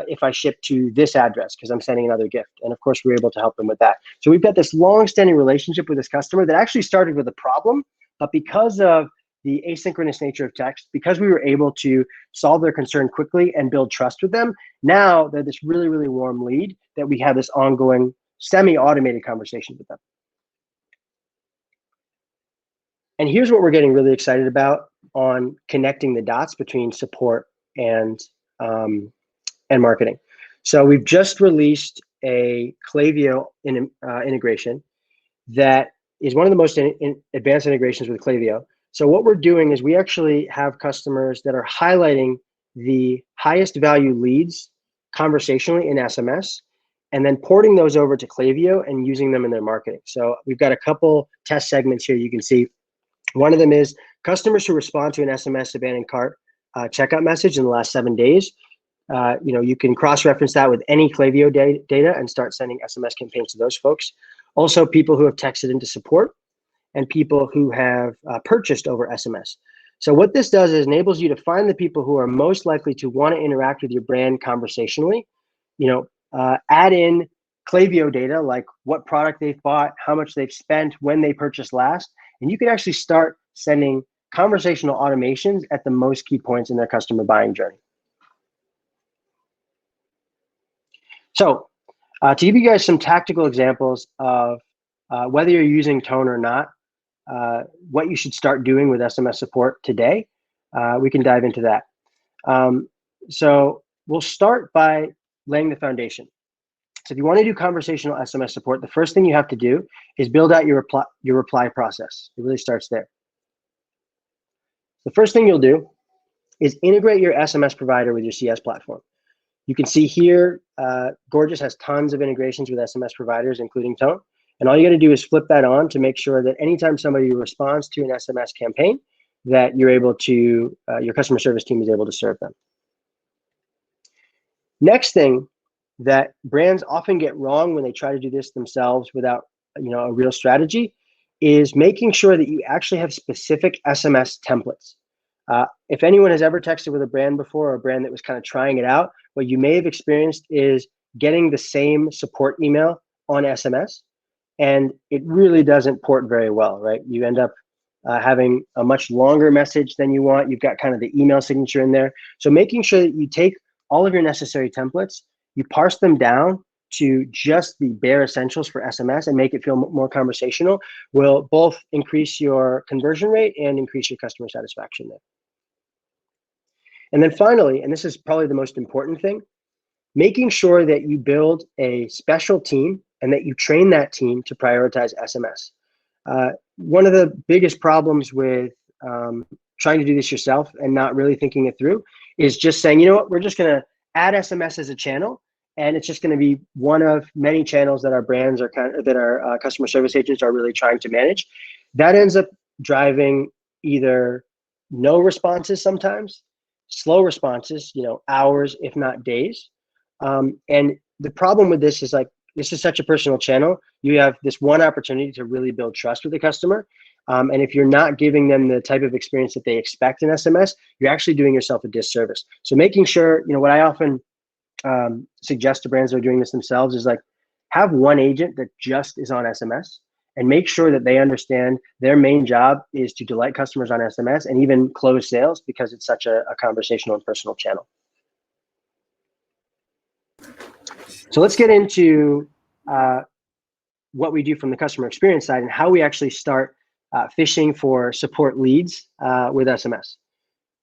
if I ship to this address? Because I'm sending another gift. And of course, we were able to help them with that. So we've got this long-standing relationship with this customer that actually started with a problem, but because of the asynchronous nature of text, because we were able to solve their concern quickly and build trust with them, now they're this really, really warm lead that we have this ongoing semi-automated conversation with them. And here's what we're getting really excited about on connecting the dots between support and marketing. So we've just released a Clavio integration that is one of the most advanced integrations with Clavio. So what we're doing is we actually have customers that are highlighting the highest value leads conversationally in SMS, and then porting those over to Clavio and using them in their marketing. So we've got a couple test segments here you can see. One of them is customers who respond to an SMS abandoned cart checkout message in the last 7 days. You can cross-reference that with any Clavio data and start sending SMS campaigns to those folks. Also, people who have texted into support and people who have purchased over SMS. So what this does is enables you to find the people who are most likely to want to interact with your brand conversationally. Add in Clavio data like what product they've bought, how much they've spent, when they purchased last, and you can actually start sending conversational automations at the most key points in their customer buying journey. So to give you guys some tactical examples of whether you're using tone or not, what you should start doing with SMS support today, we can dive into that. So we'll start by laying the foundation. So if you want to do conversational SMS support, the first thing you have to do is build out your reply process. It really starts there. The first thing you'll do is integrate your SMS provider with your CS platform. You can see here, Gorgias has tons of integrations with SMS providers, including Tone. And all you got to do is flip that on to make sure that anytime somebody responds to an SMS campaign, that you're able to, your customer service team is able to serve them. Next thing that brands often get wrong when they try to do this themselves without a real strategy is making sure that you actually have specific SMS templates. If anyone has ever texted with a brand before, or a brand that was kind of trying it out, what you may have experienced is getting the same support email on SMS, and it really doesn't port very well, right? You end up having a much longer message than you want. You've got kind of the email signature in there. So making sure that you take all of your necessary templates, you parse them down to just the bare essentials for SMS and make it feel more conversational will both increase your conversion rate and increase your customer satisfaction there. And then finally, and this is probably the most important thing, making sure that you build a special team and that you train that team to prioritize SMS. One of the biggest problems with trying to do this yourself and not really thinking it through is just saying, you know what, we're just going to add SMS as a channel, and it's just going to be one of many channels that our brands are that our customer service agents are really trying to manage. That ends up driving either no responses sometimes, slow responses, hours, if not days. And the problem with this is this is such a personal channel. You have this one opportunity to really build trust with the customer. And if you're not giving them the type of experience that they expect in SMS, you're actually doing yourself a disservice. So making sure, what I often suggest to brands that are doing this themselves is have one agent that just is on SMS, and make sure that they understand their main job is to delight customers on SMS and even close sales, because it's such a conversational and personal channel. So let's get into what we do from the customer experience side and how we actually start fishing for support leads with SMS.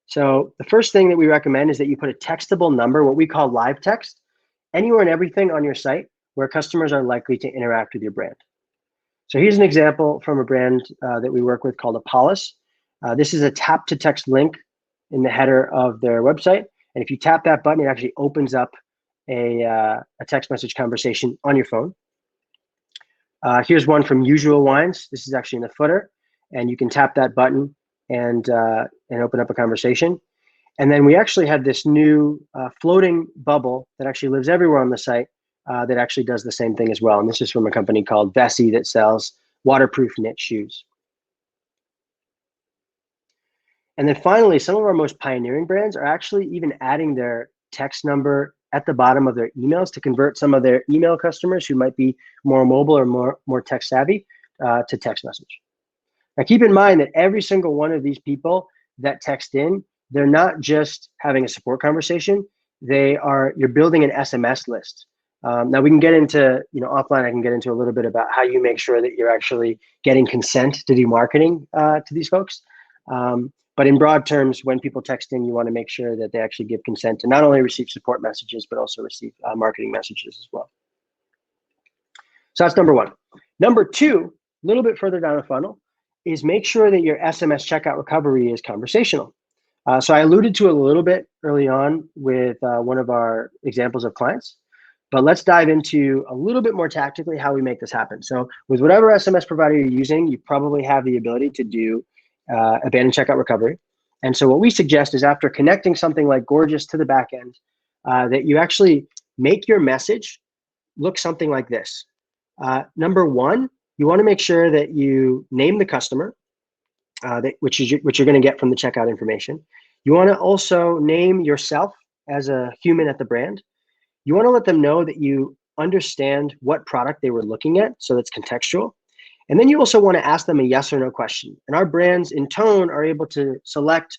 So the first thing that we recommend is that you put a textable number, what we call live text, anywhere and everything on your site where customers are likely to interact with your brand. So here's an example from a brand that we work with called Apollos. This is a tap to text link in the header of their website. And if you tap that button, it actually opens up a text message conversation on your phone. Here's one from Usual Wines. This is actually in the footer, and you can tap that button and open up a conversation. And then we actually had this new floating bubble that actually lives everywhere on the site that actually does the same thing as well. And this is from a company called Vessi that sells waterproof knit shoes. And then finally, some of our most pioneering brands are actually even adding their text number at the bottom of their emails to convert some of their email customers who might be more mobile or more tech savvy to text message. Now keep in mind that every single one of these people that text in, they're not just having a support conversation, you're building an SMS list. Now we can get into, offline, I can get into a little bit about how you make sure that you're actually getting consent to do marketing to these folks. But in broad terms, when people text in, you want to make sure that they actually give consent to not only receive support messages, but also receive marketing messages as well. So that's number one. Number two, a little bit further down the funnel, is make sure that your SMS checkout recovery is conversational. So I alluded to it a little bit early on with one of our examples of clients, but let's dive into a little bit more tactically how we make this happen. So with whatever SMS provider you're using, you probably have the ability to do abandoned checkout recovery. And so what we suggest is after connecting something like Gorgias to the back end, that you actually make your message look something like this. Number one, you want to make sure that you name the customer, which you're going to get from the checkout information. You want to also name yourself as a human at the brand. You want to let them know that you understand what product they were looking at, so that's contextual. And then you also want to ask them a yes or no question. And our brands in Tone are able to select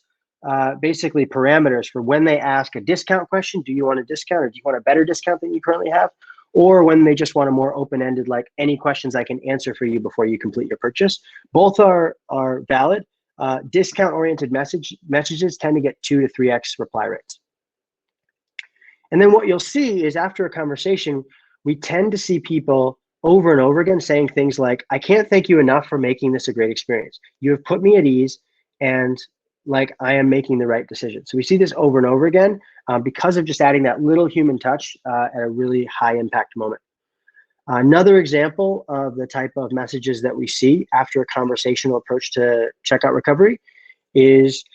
basically parameters for when they ask a discount question. Do you want a discount, or do you want a better discount than you currently have? Or when they just want a more open-ended, like, any questions I can answer for you before you complete your purchase. Both are valid. Discount-oriented messages tend to get 2 to 3x reply rates. And then what you'll see is after a conversation, we tend to see people over and over again saying things like, I can't thank you enough for making this a great experience. You have put me at ease, and like, I am making the right decision. So we see this over and over again because of just adding that little human touch at a really high impact moment. Another example of the type of messages that we see after a conversational approach to checkout recovery is,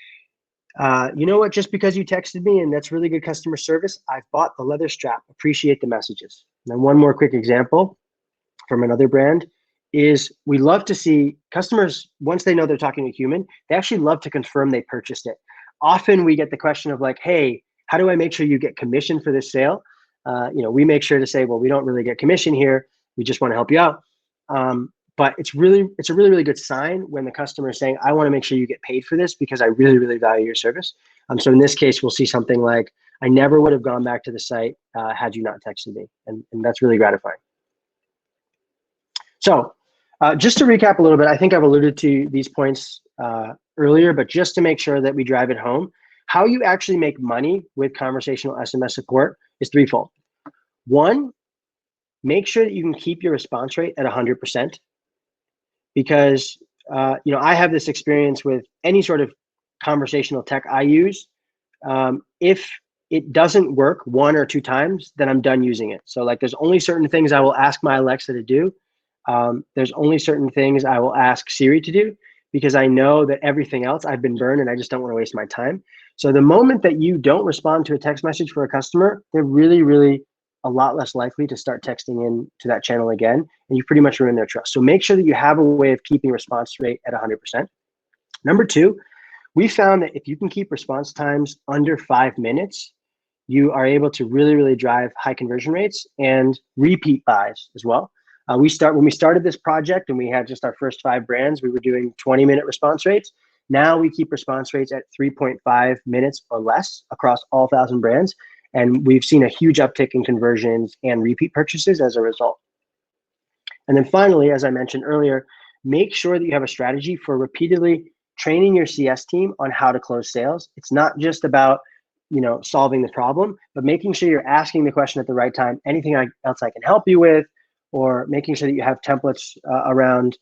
you know what, just because you texted me and that's really good customer service, I've bought the leather strap, appreciate the messages. And then one more quick example from another brand is we love to see customers, once they know they're talking to a human, they actually love to confirm they purchased it. Often we get the question of like, hey, how do I make sure you get commission for this sale? We make sure to say, well, we don't really get commission here. We just want to help you out. But it's a really good sign when the customer is saying, I want to make sure you get paid for this because I really, really value your service. So in this case, we'll see something like, I never would have gone back to the site had you not texted me. And that's really gratifying. So just to recap a little bit, I think I've alluded to these points earlier, but just to make sure that we drive it home, how you actually make money with conversational SMS support is threefold. One, make sure that you can keep your response rate at 100%, because I have this experience with any sort of conversational tech I use. If it doesn't work 1 or 2 times, then I'm done using it. So like, there's only certain things I will ask my Alexa to do. There's only certain things I will ask Siri to do, because I know that everything else I've been burned and I just don't want to waste my time. So the moment that you don't respond to a text message for a customer, they're really, really a lot less likely to start texting in to that channel again, and you pretty much ruin their trust. So make sure that you have a way of keeping response rate at 100%. Number 2, we found that if you can keep response times under 5 minutes, you are able to really, really drive high conversion rates and repeat buys as well. When we started this project and we had just our first 5 brands, we were doing 20-minute response rates. Now we keep response rates at 3.5 minutes or less across all 1,000 brands. And we've seen a huge uptick in conversions and repeat purchases as a result. And then finally, as I mentioned earlier, make sure that you have a strategy for repeatedly training your CS team on how to close sales. It's not just about solving the problem, but making sure you're asking the question at the right time. Anything else I can help you with? Or making sure that you have templates around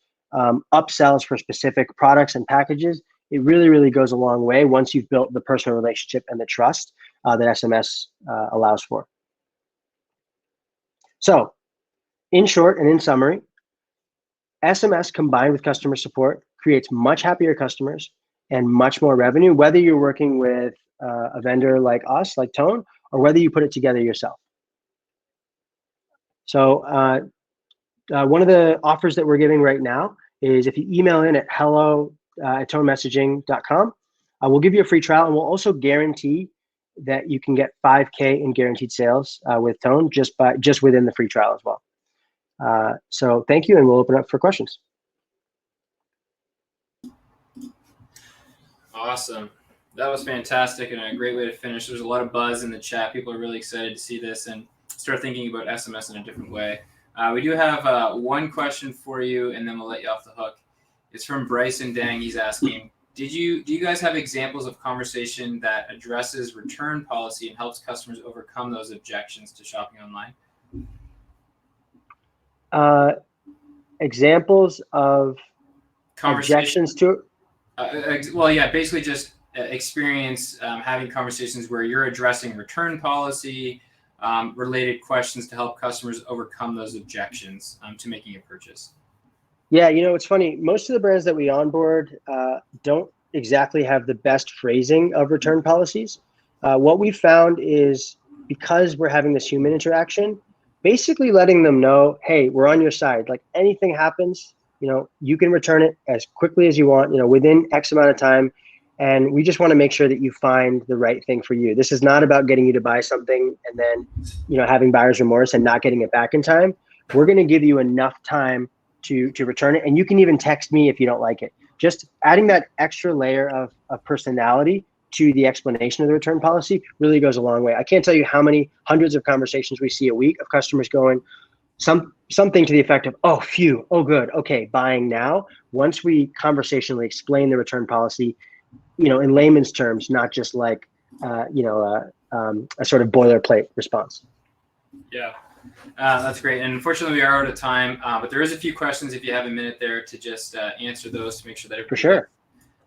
upsells for specific products and packages. It really, really goes a long way once you've built the personal relationship and the trust that SMS allows for. So in short and in summary, SMS combined with customer support creates much happier customers and much more revenue, whether you're working with a vendor like us, like Tone, or whether you put it together yourself. So one of the offers that we're giving right now is if you email in at hello@tonemessaging.com, we'll give you a free trial, and we'll also guarantee that you can get 5K in guaranteed sales with Tone just within the free trial as well. So thank you, and we'll open up for questions. Awesome. That was fantastic and a great way to finish. There's a lot of buzz in the chat. People are really excited to see this and start thinking about SMS in a different way. We do have one question for you, and then we'll let you off the hook. It's from Bryson Dang. He's asking, do you guys have examples of conversation that addresses return policy and helps customers overcome those objections to shopping online? Examples of objections to? Well, yeah, basically just experience having conversations where you're addressing return policy related questions to help customers overcome those objections to making a purchase? Yeah, it's funny. Most of the brands that we onboard don't exactly have the best phrasing of return policies. What we found is, because we're having this human interaction, basically letting them know, hey, we're on your side. Like, anything happens, you can return it as quickly as you want, within X amount of time. And we just want to make sure that you find the right thing for you. This is not about getting you to buy something and then, having buyer's remorse and not getting it back in time. We're going to give you enough time to return it. And you can even text me if you don't like it. Just adding that extra layer of personality to the explanation of the return policy really goes a long way. I can't tell you how many hundreds of conversations we see a week of customers going something to the effect of, oh, phew, oh, good, okay, buying now. Once we conversationally explain the return policy, in layman's terms, not just like, a sort of boilerplate response. Yeah, that's great. And unfortunately, we are out of time, but there is a few questions if you have a minute there to just answer those to make sure that everybody For sure.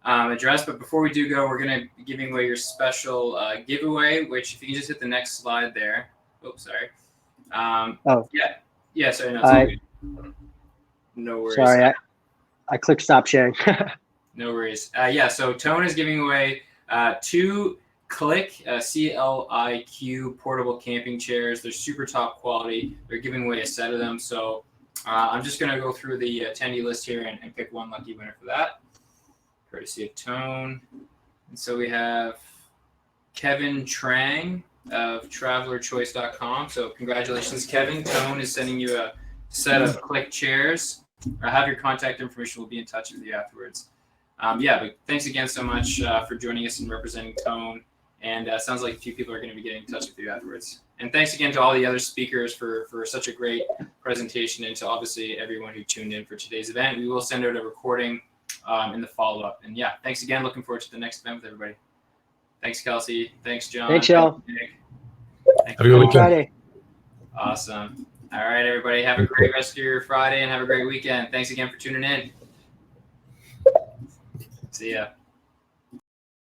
Addressed. But before we do go, we're going to be giving away your special giveaway, which if you can just hit the next slide there. Oops, sorry. Yeah, sorry. No, no worries. Sorry, I clicked stop sharing. No worries. So Tone is giving away 2 Click, CLIQ portable camping chairs. They're super top quality. They're giving away a set of them. So I'm just going to go through the attendee list here and pick one lucky winner for that. Courtesy of Tone. And so we have Kevin Trang of travelerchoice.com. So congratulations, Kevin. Tone is sending you a set of Click chairs. I have your contact information. We'll be in touch with you afterwards. But thanks again so much for joining us and representing Tone. And sounds like a few people are going to be getting in touch with you afterwards. And thanks again to all the other speakers for such a great presentation, and to obviously everyone who tuned in for today's event. We will send out a recording in the follow-up. And thanks again. Looking forward to the next event with everybody. Thanks, Kelsey. Thanks, John. Thanks, y'all. Have a good weekend. Friday. Awesome. All right, everybody. Have a great rest of your Friday and have a great weekend. Thanks again for tuning in. See ya.